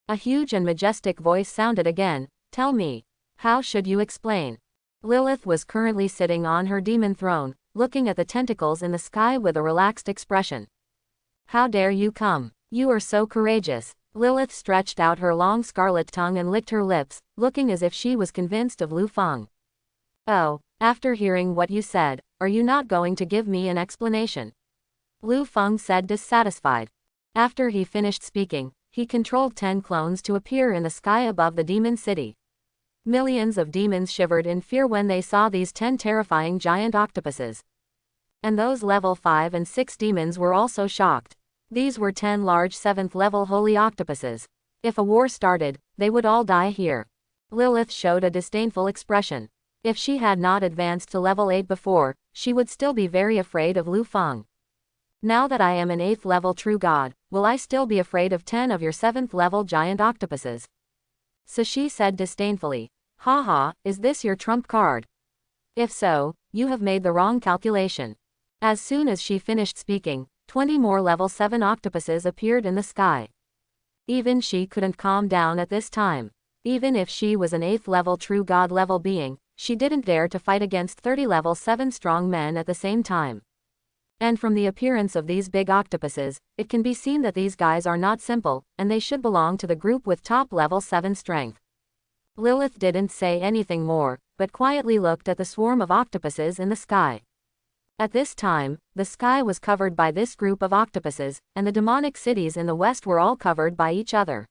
A huge and majestic voice sounded again, tell me. How should you explain? Lilith was currently sitting on her demon throne, looking at the tentacles in the sky with a relaxed expression. How dare you come? You are so courageous. Lilith stretched out her long scarlet tongue and licked her lips, looking as if she was convinced of Lu Feng. Oh, after hearing what you said, are you not going to give me an explanation? Lu Feng said dissatisfied. After he finished speaking, he controlled 10 clones to appear in the sky above the Demon City. Millions of demons shivered in fear when they saw these 10 terrifying giant octopuses. And those level 5 and 6 demons were also shocked. These were 10 large 7th level holy octopuses. If a war started, they would all die here. Lilith showed a disdainful expression. If she had not advanced to level 8 before, she would still be very afraid of Lu Feng. Now that I am an 8th level true god, will I still be afraid of 10 of your 7th level giant octopuses? Sashi said disdainfully. Haha, is this your trump card? If so, you have made the wrong calculation. As soon as she finished speaking, 20 more level 7 octopuses appeared in the sky. Even she couldn't calm down at this time. Even if she was an 8th level true god level being, she didn't dare to fight against 30 level 7 strong men at the same time. And from the appearance of these big octopuses, it can be seen that these guys are not simple, and they should belong to the group with top level 7 strength. Lilith didn't say anything more, but quietly looked at the swarm of octopuses in the sky. At this time, the sky was covered by this group of octopuses, and the demonic cities in the west were all covered by each other.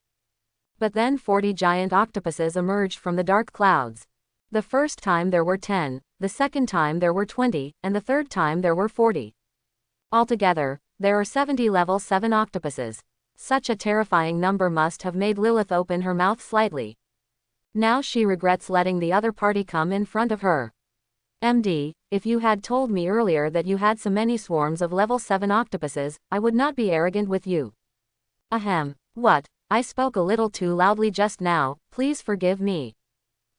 But then 40 giant octopuses emerged from the dark clouds. The first time there were 10, the second time there were 20, and the third time there were 40. Altogether, there are 70 level 7 octopuses. Such a terrifying number must have made Lilith open her mouth slightly. Now she regrets letting the other party come in front of her. MD, if you had told me earlier that you had so many swarms of level 7 octopuses, I would not be arrogant with you. Ahem. What? I spoke a little too loudly just now, please forgive me.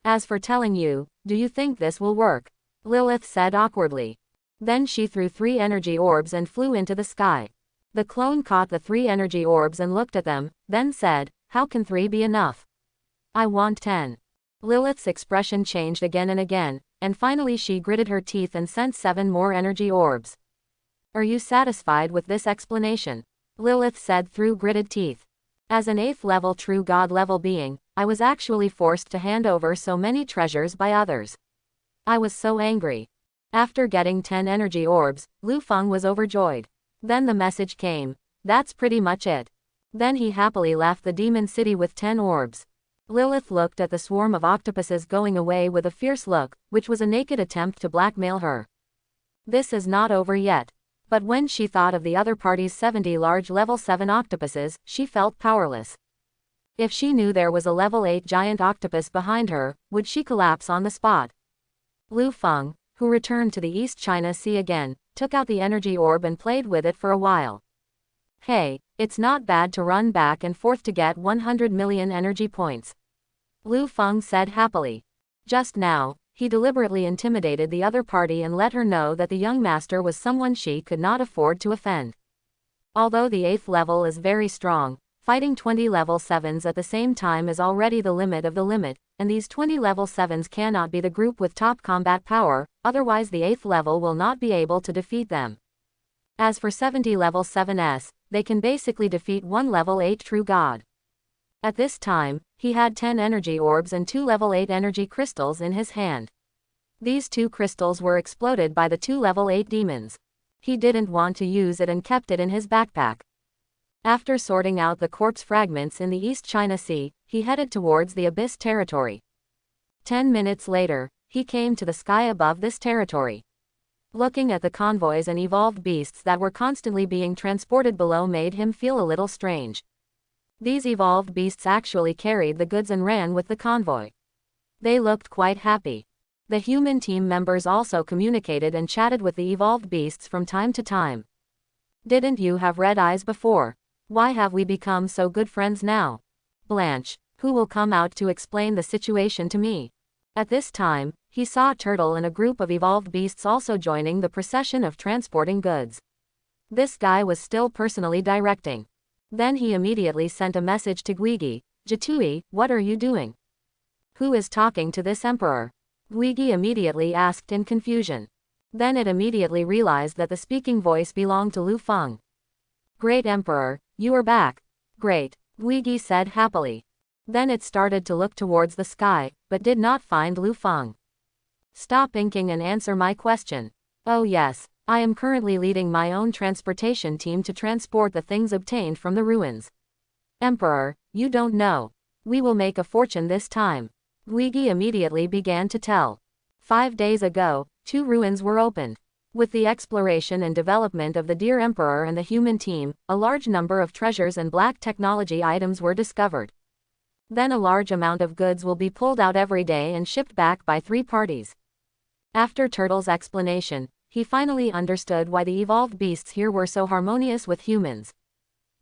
As for telling you, do you think this will work? Lilith said awkwardly. Then she threw 3 energy orbs and flew into the sky. The clone caught the 3 energy orbs and looked at them, then said, how can 3 be enough? I want 10. Lilith's expression changed again and again, and finally she gritted her teeth and sent 7 more energy orbs. Are you satisfied with this explanation? Lilith said through gritted teeth. As an 8th level true god level being, I was actually forced to hand over so many treasures by others. I was so angry. After getting 10 energy orbs, Lu Feng was overjoyed. Then the message came. That's pretty much it. Then he happily left the demon city with 10 orbs. Lilith looked at the swarm of octopuses going away with a fierce look, which was a naked attempt to blackmail her. This is not over yet. But when she thought of the other party's 70 large level 7 octopuses, she felt powerless. If she knew there was a level 8 giant octopus behind her, would she collapse on the spot? Lu Feng, who returned to the East China Sea again, took out the energy orb and played with it for a while. Hey, it's not bad to run back and forth to get 100 million energy points. Lu Feng said happily. Just now, he deliberately intimidated the other party and let her know that the young master was someone she could not afford to offend. Although the 8th level is very strong, fighting 20 level 7s at the same time is already the limit of the limit, and these 20 level 7s cannot be the group with top combat power, otherwise the 8th level will not be able to defeat them. As for 70 level 7s, they can basically defeat one level 8 true god. At this time, he had 10 energy orbs and 2 level 8 energy crystals in his hand. These 2 crystals were exploded by the 2 level 8 demons. He didn't want to use it and kept it in his backpack. After sorting out the corpse fragments in the East China Sea, he headed towards the Abyss territory. 10 minutes later, he came to the sky above this territory. Looking at the convoys and evolved beasts that were constantly being transported below made him feel a little strange. These evolved beasts actually carried the goods and ran with the convoy. They looked quite happy. The human team members also communicated and chatted with the evolved beasts from time to time. Didn't you have red eyes before? Why have we become so good friends now? Blanche, who will come out to explain the situation to me? At this time, he saw Turtle and a group of evolved beasts also joining the procession of transporting goods. This guy was still personally directing. Then he immediately sent a message to Guigi. Jitui, what are you doing? Who is talking to this emperor? Guigi immediately asked in confusion. Then it immediately realized that the speaking voice belonged to Lu Feng. Great Emperor, you are back. Great, Guigi said happily. Then it started to look towards the sky, but did not find Lu Feng. Stop inking and answer my question. Oh yes, I am currently leading my own transportation team to transport the things obtained from the ruins. Emperor, you don't know. We will make a fortune this time. Guigi immediately began to tell. 5 days ago, 2 ruins were opened. With the exploration and development of the Dear Emperor and the human team, a large number of treasures and black technology items were discovered. Then a large amount of goods will be pulled out every day and shipped back by 3 parties. After Turtle's explanation, he finally understood why the evolved beasts here were so harmonious with humans.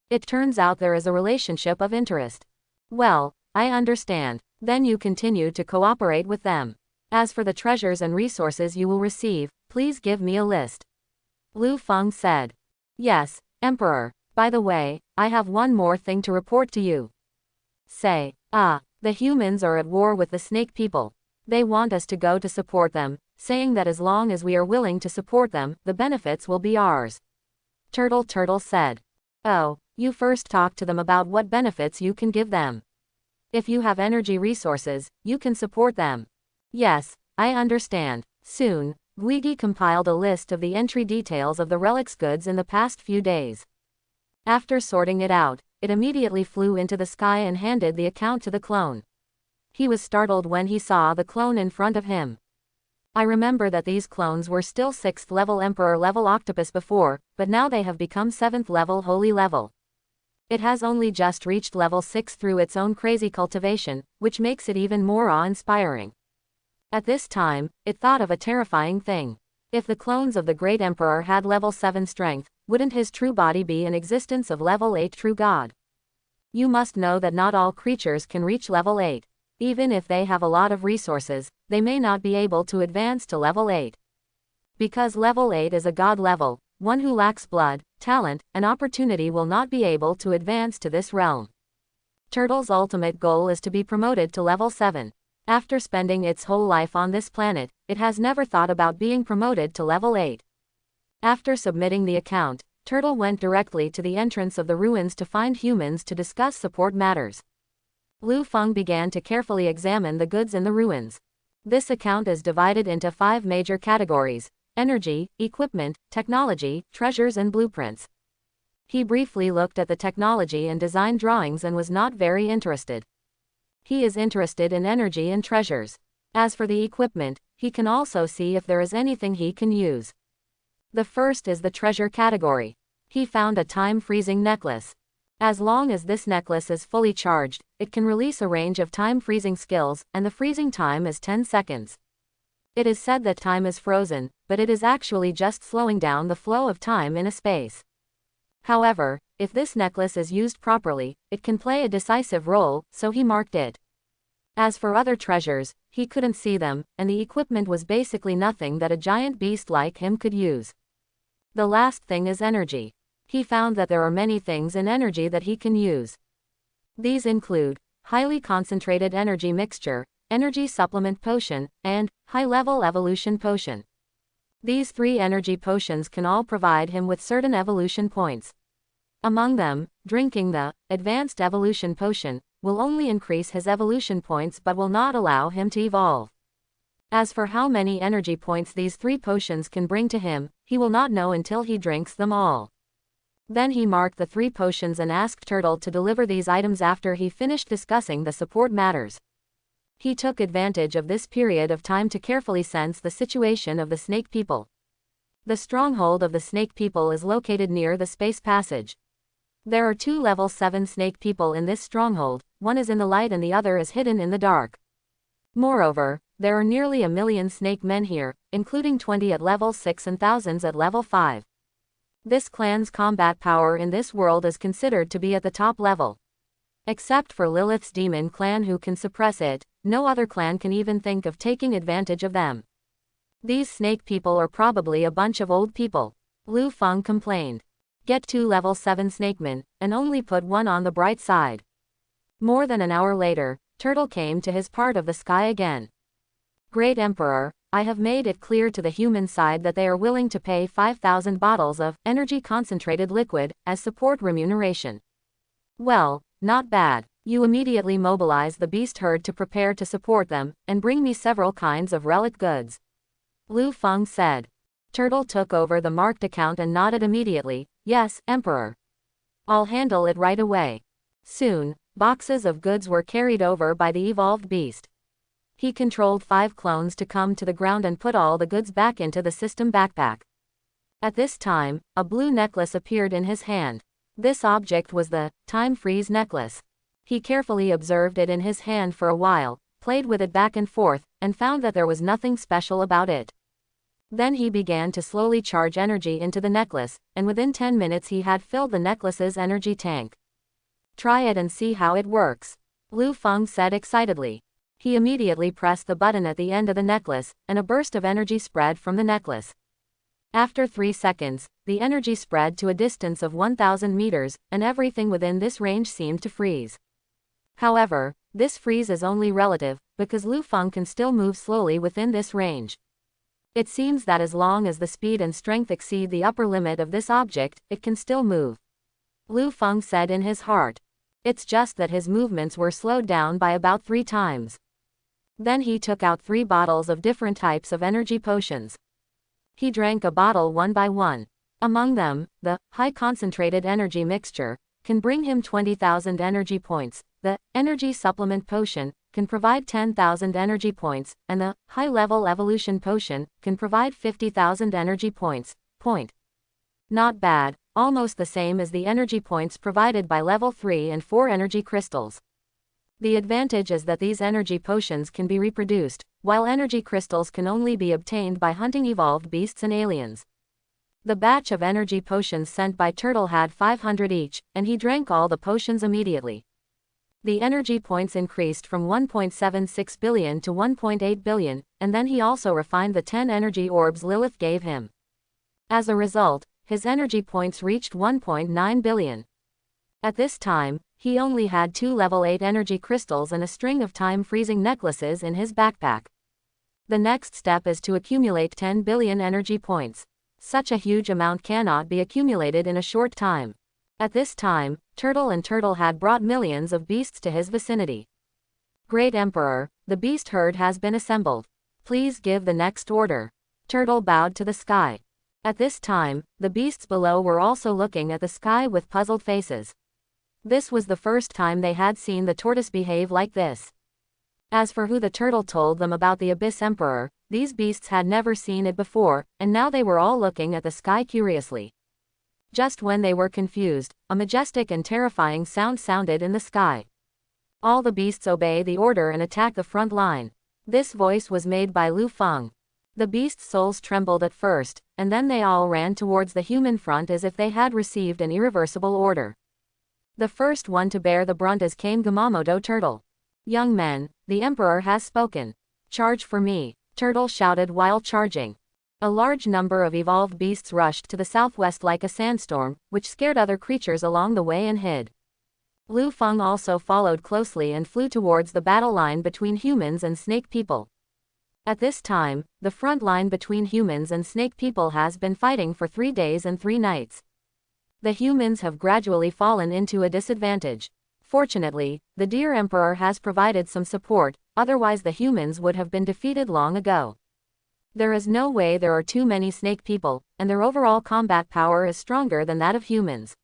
It turns out there is a relationship of interest. Well, I understand. Then you continue to cooperate with them. As for the treasures and resources you will receive, please give me a list. Lu Feng said. Yes, Emperor. By the way, I have one more thing to report to you. Say, the humans are at war with the snake people. They want us to go to support them, saying that as long as we are willing to support them, the benefits will be ours. Turtle said. Oh, you first talk to them about what benefits you can give them. If you have energy resources, you can support them. Yes, I understand. Soon, Guigi compiled a list of the entry details of the relic's goods in the past few days. After sorting it out, it immediately flew into the sky and handed the account to the clone. He was startled when he saw the clone in front of him. I remember that these clones were still 6th level Emperor level octopus before, but now they have become 7th level holy level. It has only just reached level 6 through its own crazy cultivation, which makes it even more awe-inspiring. At this time, it thought of a terrifying thing. If the clones of the Great Emperor had level 7 strength, wouldn't his true body be an existence of level 8 true god? You must know that not all creatures can reach level 8. Even if they have a lot of resources, they may not be able to advance to level 8. Because level 8 is a god level, one who lacks blood, talent, and opportunity will not be able to advance to this realm. Turtle's ultimate goal is to be promoted to level 7. After spending its whole life on this planet, it has never thought about being promoted to level 8. After submitting the account, Turtle went directly to the entrance of the ruins to find humans to discuss support matters. Lu Feng began to carefully examine the goods in the ruins. This account is divided into 5 major categories: energy, equipment, technology, treasures and blueprints. He briefly looked at the technology and design drawings and was not very interested. He is interested in energy and treasures. As for the equipment, he can also see if there is anything he can use. The first is the treasure category. He found a time-freezing necklace. As long as this necklace is fully charged, it can release a range of time-freezing skills, and the freezing time is 10 seconds. It is said that time is frozen, but it is actually just slowing down the flow of time in a space. However, if this necklace is used properly, it can play a decisive role, so he marked it. As for other treasures, he couldn't see them, and the equipment was basically nothing that a giant beast like him could use. The last thing is energy. He found that there are many things in energy that he can use. These include highly concentrated energy mixture, energy supplement potion, and high-level evolution potion. These 3 energy potions can all provide him with certain evolution points. Among them, drinking the advanced evolution potion will only increase his evolution points but will not allow him to evolve. As for how many energy points these 3 potions can bring to him, he will not know until he drinks them all. Then he marked the 3 potions and asked Turtle to deliver these items after he finished discussing the support matters. He took advantage of this period of time to carefully sense the situation of the snake people. The stronghold of the snake people is located near the space passage. There are 2 level 7 snake people in this stronghold, one is in the light and the other is hidden in the dark. Moreover, there are nearly 1 million snake men here, including 20 at level 6 and thousands at level 5. This clan's combat power in this world is considered to be at the top level. Except for Lilith's demon clan who can suppress it, no other clan can even think of taking advantage of them. These snake people are probably a bunch of old people. Lu Feng complained. Get 2 level 7 snakemen, and only put one on the bright side. More than an hour later, Turtle came to his part of the sky again. Great Emperor, I have made it clear to the human side that they are willing to pay 5,000 bottles of energy concentrated liquid as support remuneration. Well, not bad. You immediately mobilize the beast herd to prepare to support them, and bring me several kinds of relic goods. Lu Feng said. Turtle took over the marked account and nodded immediately. Yes, Emperor. I'll handle it right away. Soon, boxes of goods were carried over by the evolved beast. He controlled 5 clones to come to the ground and put all the goods back into the system backpack. At this time, a blue necklace appeared in his hand. This object was the time freeze necklace. He carefully observed it in his hand for a while, played with it back and forth, and found that there was nothing special about it. Then he began to slowly charge energy into the necklace, and within 10 minutes he had filled the necklace's energy tank. Try it and see how it works, Lu Feng said excitedly. He immediately pressed the button at the end of the necklace, and a burst of energy spread from the necklace. After 3 seconds, the energy spread to a distance of 1,000 meters, and everything within this range seemed to freeze. However, this freeze is only relative, because Lu Feng can still move slowly within this range. It seems that as long as the speed and strength exceed the upper limit of this object, it can still move, Lu Feng said in his heart. It's just that his movements were slowed down by about 3 times. Then he took out 3 bottles of different types of energy potions. He drank a bottle one by one. Among them, the high concentrated energy mixture can bring him 20,000 energy points, the energy supplement potion can provide 10,000 energy points, and the high-level evolution potion can provide 50,000 energy points. Not bad, almost the same as the energy points provided by level 3 and 4 energy crystals. The advantage is that these energy potions can be reproduced, while energy crystals can only be obtained by hunting evolved beasts and aliens. The batch of energy potions sent by Turtle had 500 each, and he drank all the potions immediately. The energy points increased from 1.76 billion to 1.8 billion, and then he also refined the 10 energy orbs Lilith gave him. As a result, his energy points reached 1.9 billion. At this time, he only had 2 level 8 energy crystals and a string of time-freezing necklaces in his backpack. The next step is to accumulate 10 billion energy points. Such a huge amount cannot be accumulated in a short time. At this time, Turtle and Turtle had brought millions of beasts to his vicinity. Great Emperor, the beast herd has been assembled. Please give the next order. Turtle bowed to the sky. At this time, the beasts below were also looking at the sky with puzzled faces. This was the first time they had seen the tortoise behave like this. As for who the turtle told them about the Abyss Emperor, these beasts had never seen it before, and now they were all looking at the sky curiously. Just when they were confused, a majestic and terrifying sound sounded in the sky. All the beasts obey the order and attack the front line. This voice was made by Lu Feng. The beasts' souls trembled at first, and then they all ran towards the human front as if they had received an irreversible order. The first one to bear the brunt is Kame Gamamoto Turtle. Young men, the Emperor has spoken. Charge for me, Turtle shouted while charging. A large number of evolved beasts rushed to the southwest like a sandstorm, which scared other creatures along the way and hid. Lu Feng also followed closely and flew towards the battle line between humans and snake people. At this time, the front line between humans and snake people has been fighting for 3 days and 3 nights. The humans have gradually fallen into a disadvantage. Fortunately, the Deer Emperor has provided some support, otherwise the humans would have been defeated long ago. There is no way there are too many snake people, and their overall combat power is stronger than that of humans.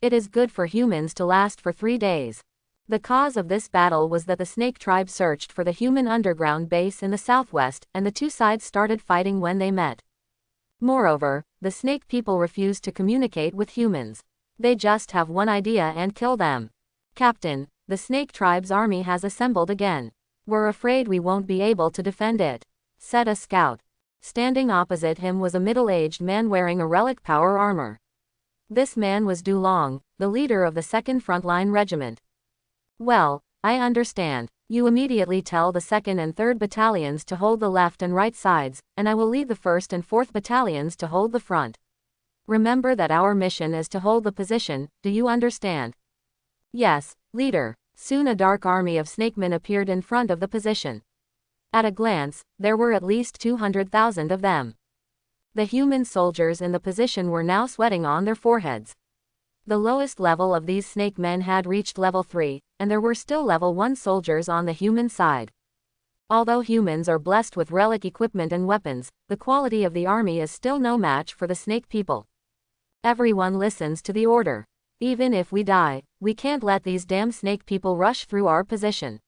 It is good for humans to last for 3 days. The cause of this battle was that the snake tribe searched for the human underground base in the southwest, and the 2 sides started fighting when they met. Moreover, the snake people refused to communicate with humans. They just have one idea and kill them. Captain, the snake tribe's army has assembled again. We're afraid we won't be able to defend it, said a scout. Standing opposite him was a middle-aged man wearing a relic power armor. This man was Du Long, the leader of the 2nd Frontline Regiment. Well, I understand. You immediately tell the 2nd and 3rd Battalions to hold the left and right sides, and I will lead the 1st and 4th Battalions to hold the front. Remember that our mission is to hold the position, do you understand? Yes, leader. Soon a dark army of snakemen appeared in front of the position. At a glance, there were at least 200,000 of them. The human soldiers in the position were now sweating on their foreheads. The lowest level of these snake men had reached level 3, and there were still level 1 soldiers on the human side. Although humans are blessed with relic equipment and weapons, the quality of the army is still no match for the snake people. Everyone listens to the order. Even if we die, we can't let these damn snake people rush through our position.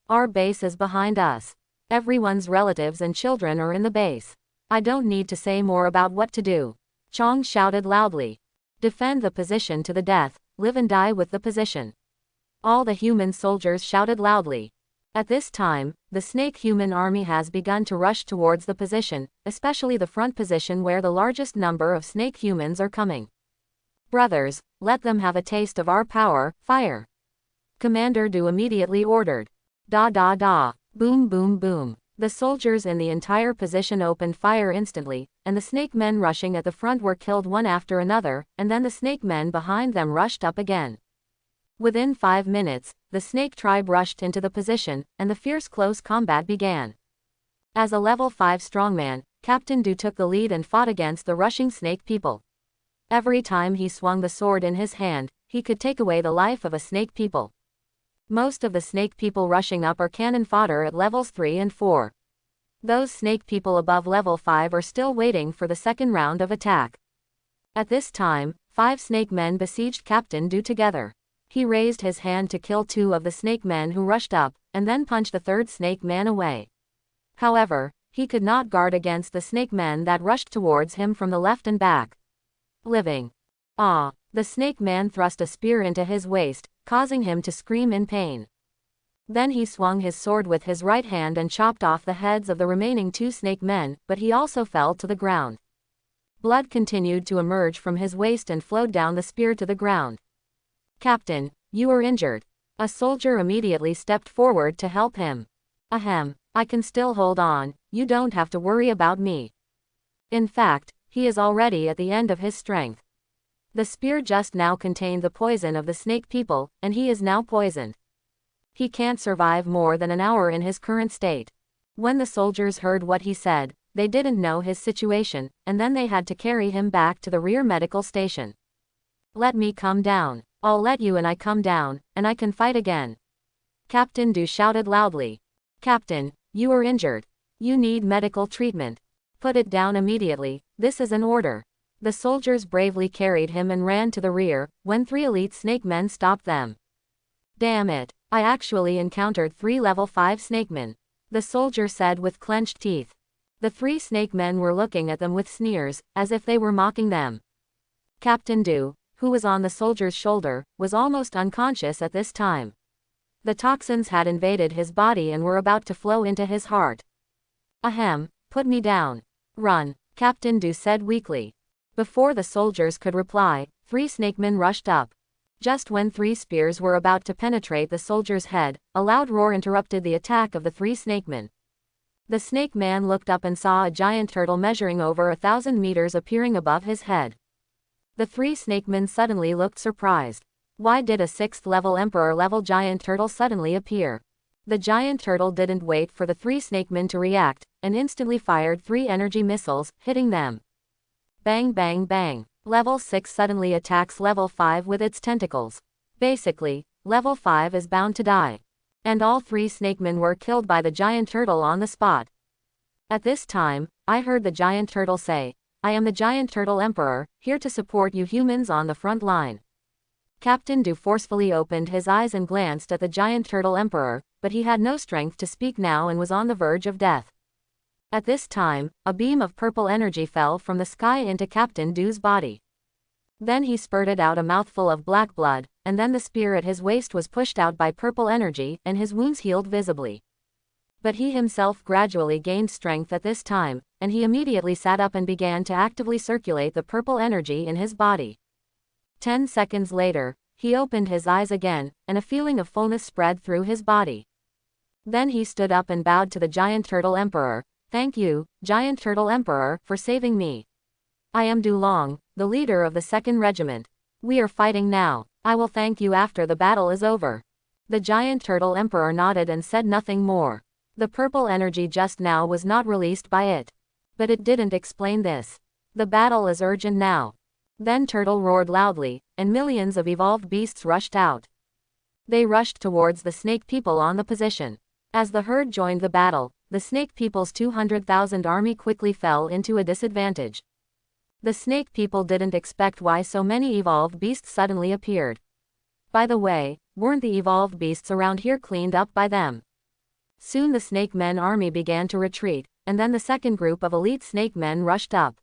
Our base is behind us. Everyone's relatives and children are in the base. I don't need to say more about what to do. Chong shouted loudly. Defend the position to the death, live and die with the position. All the human soldiers shouted loudly. At this time, the snake human army has begun to rush towards the position, especially the front position where the largest number of snake humans are coming. Brothers, let them have a taste of our power, fire. Commander Du immediately ordered. Da da da, boom boom boom. The soldiers in the entire position opened fire instantly, and the snake men rushing at the front were killed one after another, and then the snake men behind them rushed up again. Within 5 minutes, the snake tribe rushed into the position, and the fierce close combat began. As a level 5 strongman, Captain Du took the lead and fought against the rushing snake people. Every time he swung the sword in his hand, he could take away the life of a snake people. Most of the snake people rushing up are cannon fodder at levels 3 and 4. Those snake people above level 5 are still waiting for the second round of attack. At this time, 5 snake men besieged Captain Du together. He raised his hand to kill 2 of the snake men who rushed up, and then punched the third snake man away. However, he could not guard against the snake men that rushed towards him from the left and back. Living. Ah! The snake man thrust a spear into his waist, causing him to scream in pain. Then he swung his sword with his right hand and chopped off the heads of the remaining 2 snake men, but he also fell to the ground. Blood continued to emerge from his waist and flowed down the spear to the ground. Captain, you are injured. A soldier immediately stepped forward to help him. Ahem, I can still hold on, you don't have to worry about me. In fact, he is already at the end of his strength. The spear just now contained the poison of the snake people, and he is now poisoned. He can't survive more than an hour in his current state. When the soldiers heard what he said, they didn't know his situation, and then they had to carry him back to the rear medical station. Let me come down. I'll let you and I come down, and I can fight again. Captain Du shouted loudly. Captain, you are injured. You need medical treatment. Put it down immediately, this is an order. The soldiers bravely carried him and ran to the rear, when 3 elite snake men stopped them. Damn it, I actually encountered 3 level 5 snake men, the soldier said with clenched teeth. The 3 snake men were looking at them with sneers, as if they were mocking them. Captain Du, who was on the soldier's shoulder, was almost unconscious at this time. The toxins had invaded his body and were about to flow into his heart. Ahem, put me down. Run, Captain Du said weakly. Before the soldiers could reply, 3 snakemen rushed up. Just when 3 spears were about to penetrate the soldier's head, a loud roar interrupted the attack of the 3 snakemen. The snake man looked up and saw a giant turtle measuring over 1,000 meters appearing above his head. The 3 snakemen suddenly looked surprised. Why did a 6th level emperor level giant turtle suddenly appear? The giant turtle didn't wait for the 3 snakemen to react, and instantly fired 3 energy missiles, hitting them. Bang bang bang. Level 6 suddenly attacks level 5 with its tentacles. Basically, level 5 is bound to die. And all 3 snakemen were killed by the giant turtle on the spot. At this time, I heard the giant turtle say, I am the giant turtle emperor, here to support you humans on the front line. Captain Du forcefully opened his eyes and glanced at the giant turtle emperor, but he had no strength to speak now and was on the verge of death. At this time, a beam of purple energy fell from the sky into Captain Du's body. Then he spurted out a mouthful of black blood, and then the spear at his waist was pushed out by purple energy and his wounds healed visibly. But he himself gradually gained strength at this time, and he immediately sat up and began to actively circulate the purple energy in his body. 10 seconds later, he opened his eyes again, and a feeling of fullness spread through his body. Then he stood up and bowed to the giant turtle emperor. Thank you, Giant Turtle Emperor, for saving me. I am Du Long, the leader of the 2nd Regiment. We are fighting now. I will thank you after the battle is over. The Giant Turtle Emperor nodded and said nothing more. The purple energy just now was not released by it. But it didn't explain this. The battle is urgent now. Then Turtle roared loudly, and millions of evolved beasts rushed out. They rushed towards the snake people on the position. As the herd joined the battle, the snake people's 200,000 army quickly fell into a disadvantage. The snake people didn't expect why so many evolved beasts suddenly appeared. By the way, weren't the evolved beasts around here cleaned up by them? Soon the snake men army began to retreat, and then the second group of elite snake men rushed up.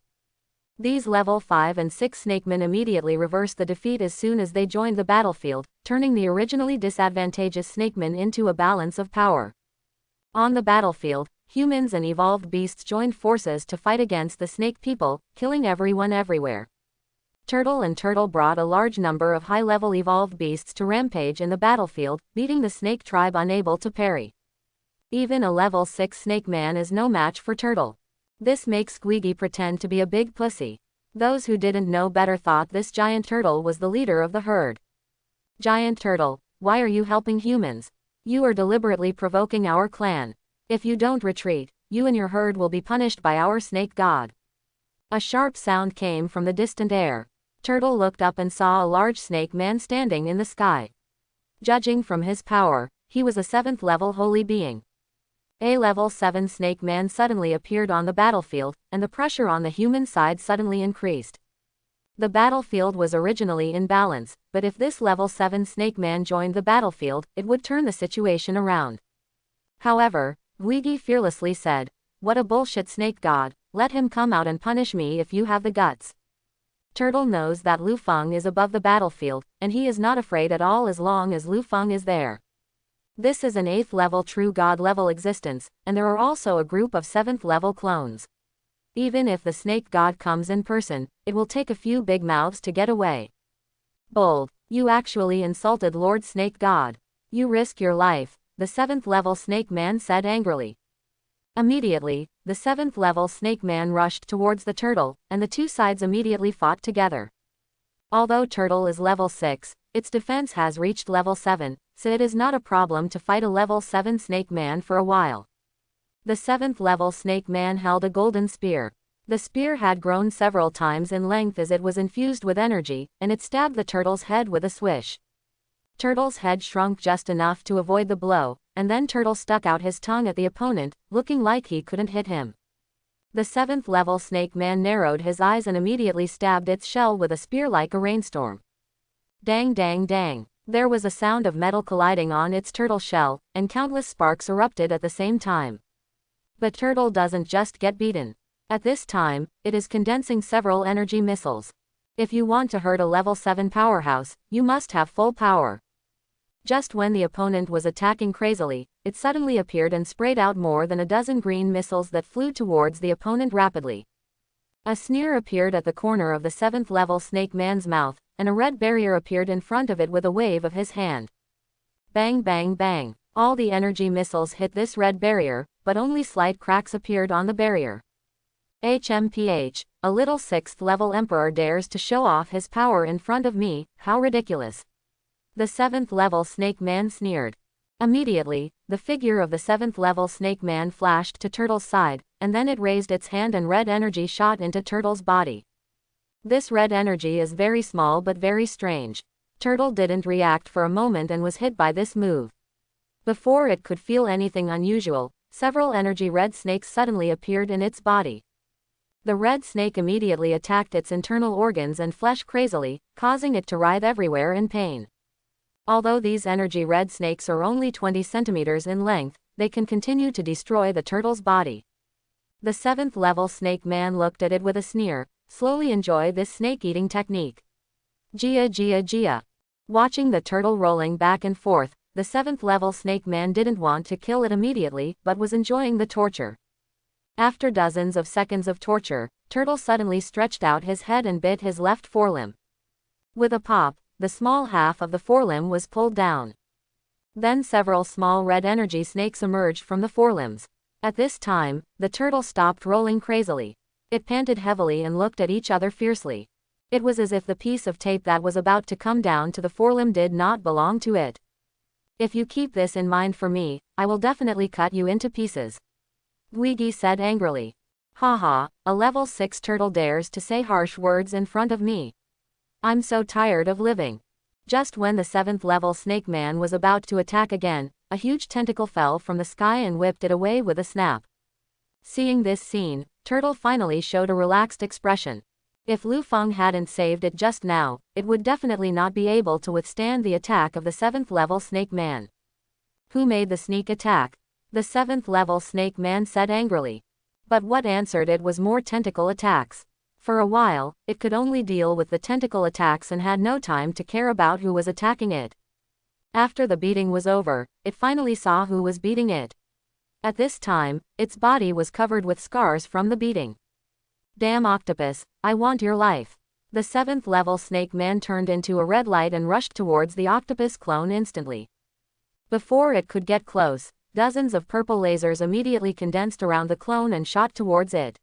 These level 5 and 6 snakemen immediately reversed the defeat as soon as they joined the battlefield, turning the originally disadvantageous snakemen into a balance of power. On the battlefield, humans and evolved beasts joined forces to fight against the snake people, killing everyone everywhere. Turtle and Turtle brought a large number of high-level evolved beasts to rampage in the battlefield, beating the snake tribe unable to parry. Even a level 6 snake man is no match for Turtle. This makes Squeaky pretend to be a big pussy. Those who didn't know better thought this giant turtle was the leader of the herd. Giant Turtle, why are you helping humans? You are deliberately provoking our clan. If you don't retreat, you and your herd will be punished by our snake god. A sharp sound came from the distant air. Turtle looked up and saw a large snake man standing in the sky. Judging from his power, he was a 7th level holy being. A level 7 snake man suddenly appeared on the battlefield, and the pressure on the human side suddenly increased. The battlefield was originally in balance, but if this level 7 snake man joined the battlefield, it would turn the situation around. However, Squeaky fearlessly said, "What a bullshit snake god, let him come out and punish me if you have the guts." Turtle knows that Lu Feng is above the battlefield, and he is not afraid at all as long as Lu Feng is there. This is an 8th level true god level existence, and there are also a group of 7th level clones. Even if the snake god comes in person, it will take a few big mouths to get away. Bold, you actually insulted Lord Snake God. You risk your life, the 7th level snake man said angrily. Immediately, the 7th level snake man rushed towards the turtle, and the two sides immediately fought together. Although Turtle is level 6, its defense has reached level 7, so it is not a problem to fight a level 7 snake man for a while. The 7th level snake man held a golden spear. The spear had grown several times in length as it was infused with energy, and it stabbed the turtle's head with a swish. Turtle's head shrunk just enough to avoid the blow, and then Turtle stuck out his tongue at the opponent, looking like he couldn't hit him. The 7th level snake man narrowed his eyes and immediately stabbed its shell with a spear like a rainstorm. Dang dang dang. There was a sound of metal colliding on its turtle shell, and countless sparks erupted at the same time. But Turtle doesn't just get beaten. At this time, it is condensing several energy missiles. If you want to hurt a level 7 powerhouse, you must have full power. Just when the opponent was attacking crazily, it suddenly appeared and sprayed out more than a dozen green missiles that flew towards the opponent rapidly. A sneer appeared at the corner of the 7th level snake man's mouth, and a red barrier appeared in front of it with a wave of his hand. Bang bang bang. All the energy missiles hit this red barrier, but only slight cracks appeared on the barrier. HMPH, a little 6th level emperor dares to show off his power in front of me, how ridiculous. The 7th level snake man sneered. Immediately, the figure of the 7th level snake man flashed to Turtle's side, and then it raised its hand and red energy shot into Turtle's body. This red energy is very small but very strange. Turtle didn't react for a moment and was hit by this move. Before it could feel anything unusual, several energy red snakes suddenly appeared in its body. The red snake immediately attacked its internal organs and flesh crazily, causing it to writhe everywhere in pain. Although these energy red snakes are only 20 centimeters in length, they can continue to destroy the turtle's body. The 7th level snake man looked at it with a sneer, slowly enjoy this snake-eating technique. Gia Gia Gia. Watching the turtle rolling back and forth, the 7th level snake man didn't want to kill it immediately, but was enjoying the torture. After dozens of seconds of torture, Turtle suddenly stretched out his head and bit his left forelimb. With a pop, the small half of the forelimb was pulled down. Then several small red energy snakes emerged from the forelimbs. At this time, the turtle stopped rolling crazily. It panted heavily and looked at each other fiercely. It was as if the piece of tape that was about to come down to the forelimb did not belong to it. If you keep this in mind for me, I will definitely cut you into pieces. Squeaky said angrily. Haha, a level 6 turtle dares to say harsh words in front of me. I'm so tired of living. Just when the 7th level snake man was about to attack again, a huge tentacle fell from the sky and whipped it away with a snap. Seeing this scene, Turtle finally showed a relaxed expression. If Lu Feng hadn't saved it just now, it would definitely not be able to withstand the attack of the 7th level snake man. Who made the sneak attack? The 7th level snake man said angrily. But what answered it was more tentacle attacks. For a while, it could only deal with the tentacle attacks and had no time to care about who was attacking it. After the beating was over, it finally saw who was beating it. At this time, its body was covered with scars from the beating. Damn octopus, I want your life. The 7th level snake man turned into a red light and rushed towards the octopus clone instantly. Before it could get close, dozens of purple lasers immediately condensed around the clone and shot towards it.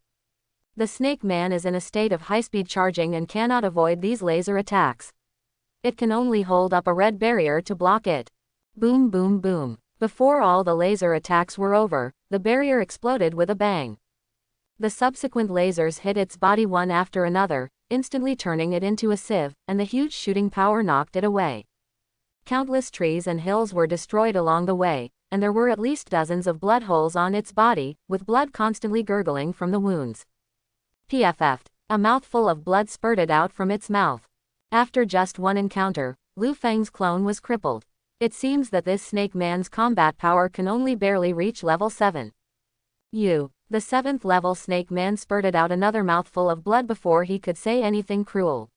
The snake man is in a state of high-speed charging and cannot avoid these laser attacks. It can only hold up a red barrier to block it. Boom boom boom. Before all the laser attacks were over, the barrier exploded with a bang. The subsequent lasers hit its body one after another, instantly turning it into a sieve, and the huge shooting power knocked it away. Countless trees and hills were destroyed along the way, and there were at least dozens of blood holes on its body, with blood constantly gurgling from the wounds. PFF'd. A mouthful of blood spurted out from its mouth. After just one encounter, Lu Feng's clone was crippled. It seems that this snake man's combat power can only barely reach level 7. The 7th level snake man spurted out another mouthful of blood before he could say anything cruel.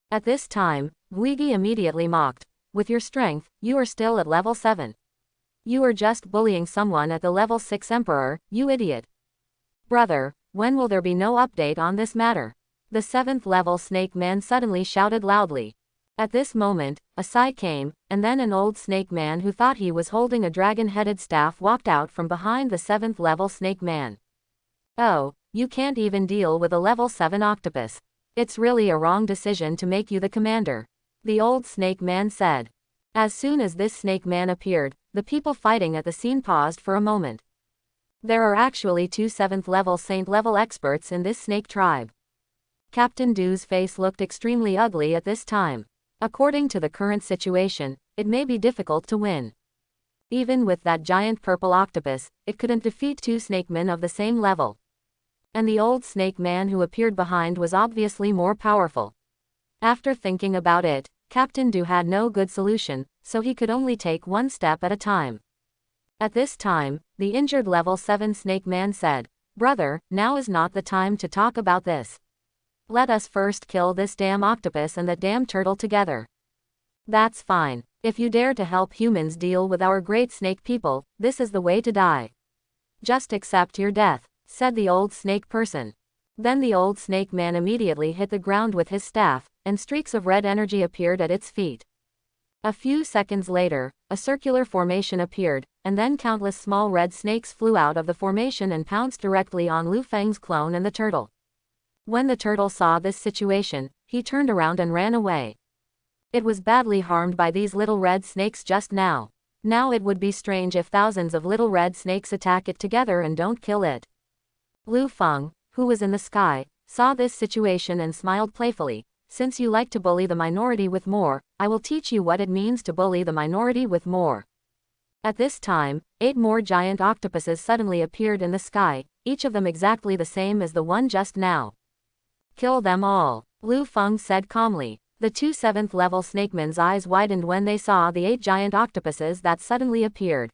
At this time, Guigi immediately mocked. With your strength, you are still at level 7. You are just bullying someone at the level 6 emperor, you idiot. Brother, when will there be no update on this matter? The 7th level snake man suddenly shouted loudly. At this moment, a sigh came, and then an old snake man who thought he was holding a dragon-headed staff walked out from behind the 7th level snake man. Oh, you can't even deal with a level 7 octopus. It's really a wrong decision to make you the commander, the old snake man said. As soon as this snake man appeared, the people fighting at the scene paused for a moment. There are actually 2 7th level saint level experts in this snake tribe. Captain Du's face looked extremely ugly at this time. According to the current situation, it may be difficult to win. Even with that giant purple octopus, it couldn't defeat 2 snakemen of the same level. And the old snake man who appeared behind was obviously more powerful. After thinking about it, Captain Du had no good solution, so he could only take one step at a time. At this time, the injured level 7 snake man said, "Brother, now is not the time to talk about this. Let us first kill this damn octopus and that damn turtle together." That's fine. If you dare to help humans deal with our great snake people, this is the way to die. Just accept your death, said the old snake person. Then the old snake man immediately hit the ground with his staff, and streaks of red energy appeared at its feet. A few seconds later, a circular formation appeared, and then countless small red snakes flew out of the formation and pounced directly on Lu Feng's clone and the turtle. When the turtle saw this situation, he turned around and ran away. It was badly harmed by these little red snakes just now. Now it would be strange if thousands of little red snakes attack it together and don't kill it. Lu Feng, who was in the sky, saw this situation and smiled playfully. Since you like to bully the minority with more, I will teach you what it means to bully the minority with more. At this time, 8 more giant octopuses suddenly appeared in the sky, each of them exactly the same as the one just now. Kill them all, Lu Feng said calmly. The 2 7th level snakemen's eyes widened when they saw the 8 giant octopuses that suddenly appeared.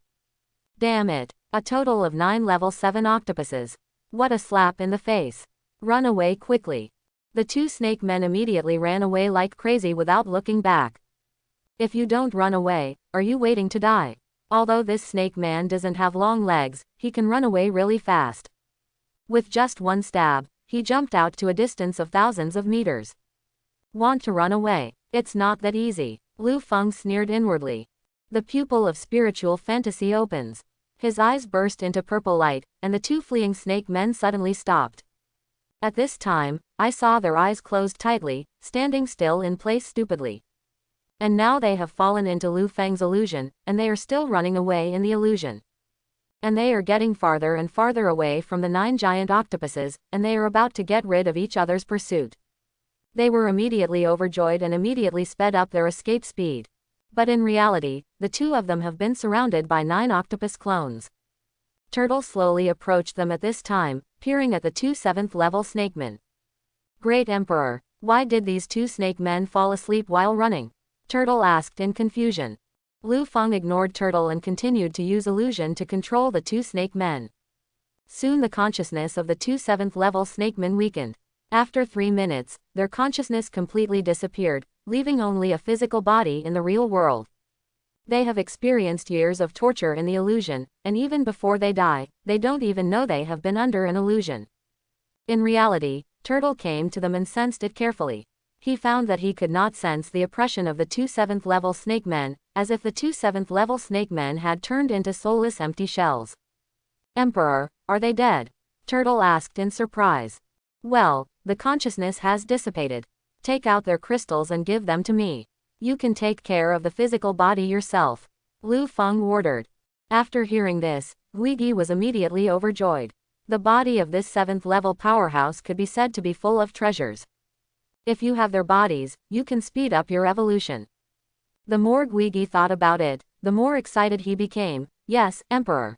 Damn it, a total of 9 level 7 octopuses. What a slap in the face. Run away quickly. The 2 snake men immediately ran away like crazy without looking back. If you don't run away, are you waiting to die? Although this snake man doesn't have long legs, he can run away really fast. With just one stab, he jumped out to a distance of thousands of meters. Want to run away? It's not that easy, Lu Feng sneered inwardly. The pupil of spiritual fantasy opens. His eyes burst into purple light, and the 2 fleeing snake men suddenly stopped. At this time, I saw their eyes closed tightly, standing still in place stupidly. And now they have fallen into Lu Feng's illusion, and they are still running away in the illusion. And they are getting farther and farther away from the 9 giant octopuses, and they are about to get rid of each other's pursuit. They were immediately overjoyed and immediately sped up their escape speed. But in reality, the 2 of them have been surrounded by 9 octopus clones. Turtle slowly approached them at this time, peering at the 2 7th level snakemen. Great Emperor, why did these 2 snake men fall asleep while running? Turtle asked in confusion. Lu Feng ignored Turtle and continued to use illusion to control the 2 snake men. Soon the consciousness of the 2 7th level snakemen weakened. After 3 minutes, their consciousness completely disappeared, leaving only a physical body in the real world. They have experienced years of torture in the illusion, and even before they die, they don't even know they have been under an illusion. In reality, Turtle came to them and sensed it carefully. He found that he could not sense the oppression of the 2 7th level snake men, as if the 2 7th level snake men had turned into soulless empty shells. Emperor, are they dead? Turtle asked in surprise. Well, the consciousness has dissipated. Take out their crystals and give them to me. You can take care of the physical body yourself, Lu Feng ordered. After hearing this, Guigi was immediately overjoyed. The body of this 7th level powerhouse could be said to be full of treasures. If you have their bodies, you can speed up your evolution. The more Guigi thought about it, the more excited he became. Yes, Emperor.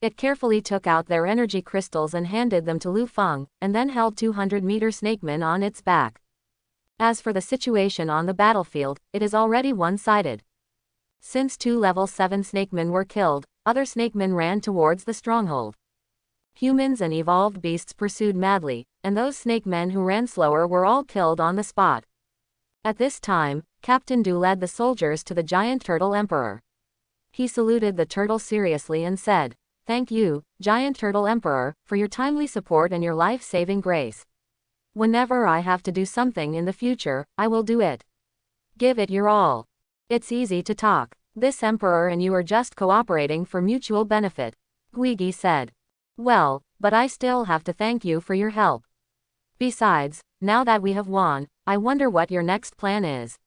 It carefully took out their energy crystals and handed them to Lu Feng, and then held 200-meter snakeman on its back. As for the situation on the battlefield, it is already one-sided. Since 2 level 7 snakemen were killed, other snakemen ran towards the stronghold. Humans and evolved beasts pursued madly, and those snakemen who ran slower were all killed on the spot. At this time, Captain Du led the soldiers to the giant turtle emperor. He saluted the turtle seriously and said, "Thank you, giant turtle emperor, for your timely support and your life-saving grace. Whenever I have to do something in the future, I will do it. Give it your all. It's easy to talk. This emperor and you are just cooperating for mutual benefit," Guigi said. "Well, but I still have to thank you for your help. Besides, now that we have won, I wonder what your next plan is."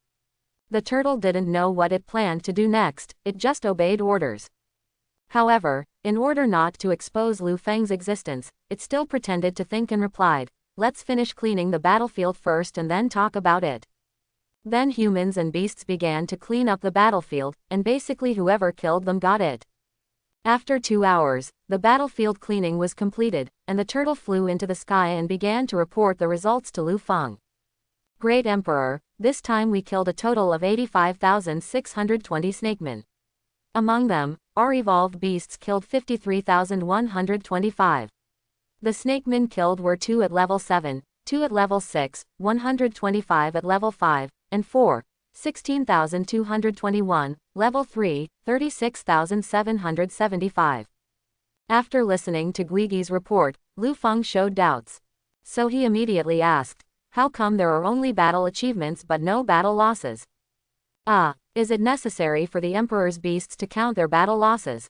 The turtle didn't know what it planned to do next, it just obeyed orders. However, in order not to expose Lu Feng's existence, it still pretended to think and replied, "Let's finish cleaning the battlefield first and then talk about it." Then humans and beasts began to clean up the battlefield, and basically whoever killed them got it. After 2 hours, the battlefield cleaning was completed, and the turtle flew into the sky and began to report the results to Lu Feng. "Great Emperor, this time we killed a total of 85,620 snakemen. Among them, our evolved beasts killed 53,125. The snakemen killed were 2 at level 7, 2 at level 6, 125 at level 5, and 4, 16,221, level 3, 36,775. After listening to Guigi's report, Lu Feng showed doubts. So he immediately asked, "How come there are only battle achievements but no battle losses? Is it necessary for the Emperor's beasts to count their battle losses?"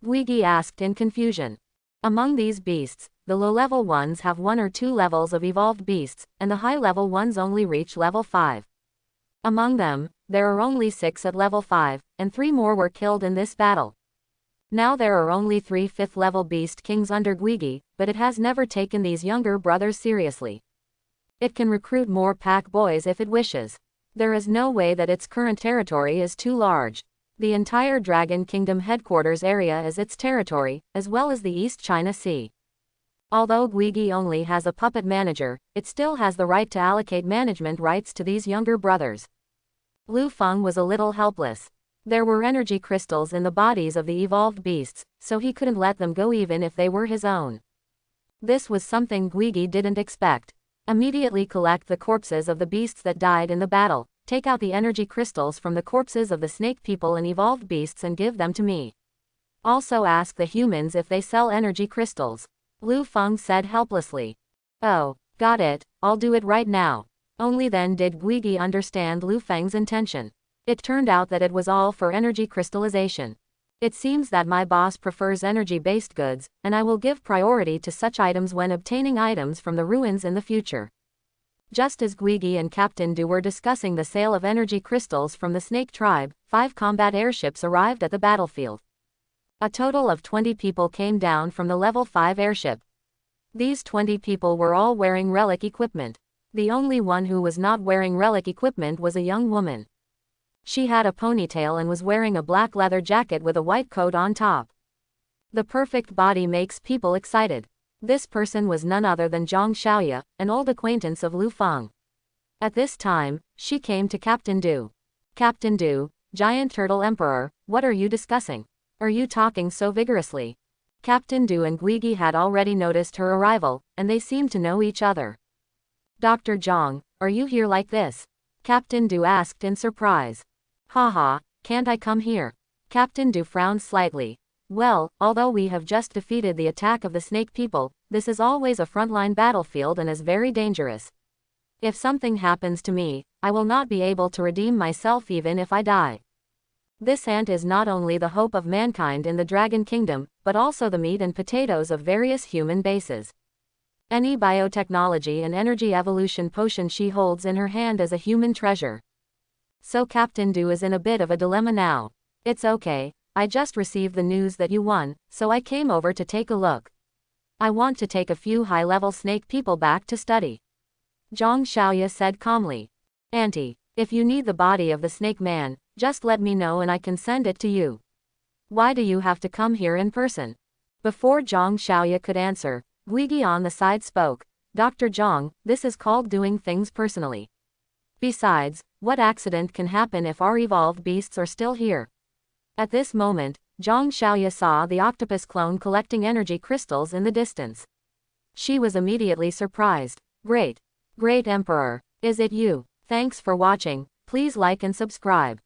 Guigi asked in confusion. Among these beasts, the low-level ones have 1 or 2 levels of evolved beasts, and the high-level ones only reach level 5. Among them, there are only 6 at level 5, and 3 more were killed in this battle. Now there are only 3 5th-level beast kings under Guigi, but it has never taken these younger brothers seriously. It can recruit more pack boys if it wishes. There is no way that its current territory is too large. The entire Dragon Kingdom headquarters area is its territory, as well as the East China Sea. Although Guigi only has a puppet manager, it still has the right to allocate management rights to these younger brothers. Lu Feng was a little helpless. There were energy crystals in the bodies of the evolved beasts, so he couldn't let them go even if they were his own. This was something Guigi didn't expect. Immediately collect the corpses of the beasts that died in the battle, take out the energy crystals from the corpses of the snake people and evolved beasts and give them to me. Also ask the humans if they sell energy crystals, Lu Feng said helplessly. "Oh, got it, I'll do it right now." Only then did Guigi understand Lu Feng's intention. It turned out that it was all for energy crystallization. "It seems that my boss prefers energy-based goods, and I will give priority to such items when obtaining items from the ruins in the future." Just as Guigi and Captain Du were discussing the sale of energy crystals from the Snake Tribe, 5 combat airships arrived at the battlefield. A total of 20 people came down from the level 5 airship. These 20 people were all wearing relic equipment. The only one who was not wearing relic equipment was a young woman. She had a ponytail and was wearing a black leather jacket with a white coat on top. The perfect body makes people excited. This person was none other than Zhang Xiaoya, an old acquaintance of Lu Feng. At this time, she came to Captain Du. "Captain Du, Giant Turtle Emperor, what are you discussing? Are you talking so vigorously?" Captain Du and Guigi had already noticed her arrival, and they seemed to know each other. "Dr. Zhang, are you here like this?" Captain Du asked in surprise. "Haha, Can't I come here? Captain Du frowned slightly. Well, although we have just defeated the attack of the snake people, this is always a frontline battlefield and is very dangerous. If something happens to me, I will not be able to redeem myself even if I die. This ant is not only the hope of mankind in the Dragon Kingdom, but also the meat and potatoes of various human bases. Any biotechnology and energy evolution potion she holds in her hand is a human treasure. So Captain Du is in a bit of a dilemma now. It's okay, I just received the news that you won, so I came over to take a look. I want to take a few high-level snake people back to study. Zhang Xiaoya said calmly. Auntie, if you need the body of the snake man, just let me know and I can send it to you. Why do you have to come here in person? Before Zhang Xiaoya could answer, Guigi on the side spoke. Dr. Zhang, this is called doing things personally. Besides, what accident can happen if our evolved beasts are still here? At this moment, Zhang Xiaoya saw the octopus clone collecting energy crystals in the distance. She was immediately surprised. Great Emperor, is it you? Thanks for watching, please like and subscribe.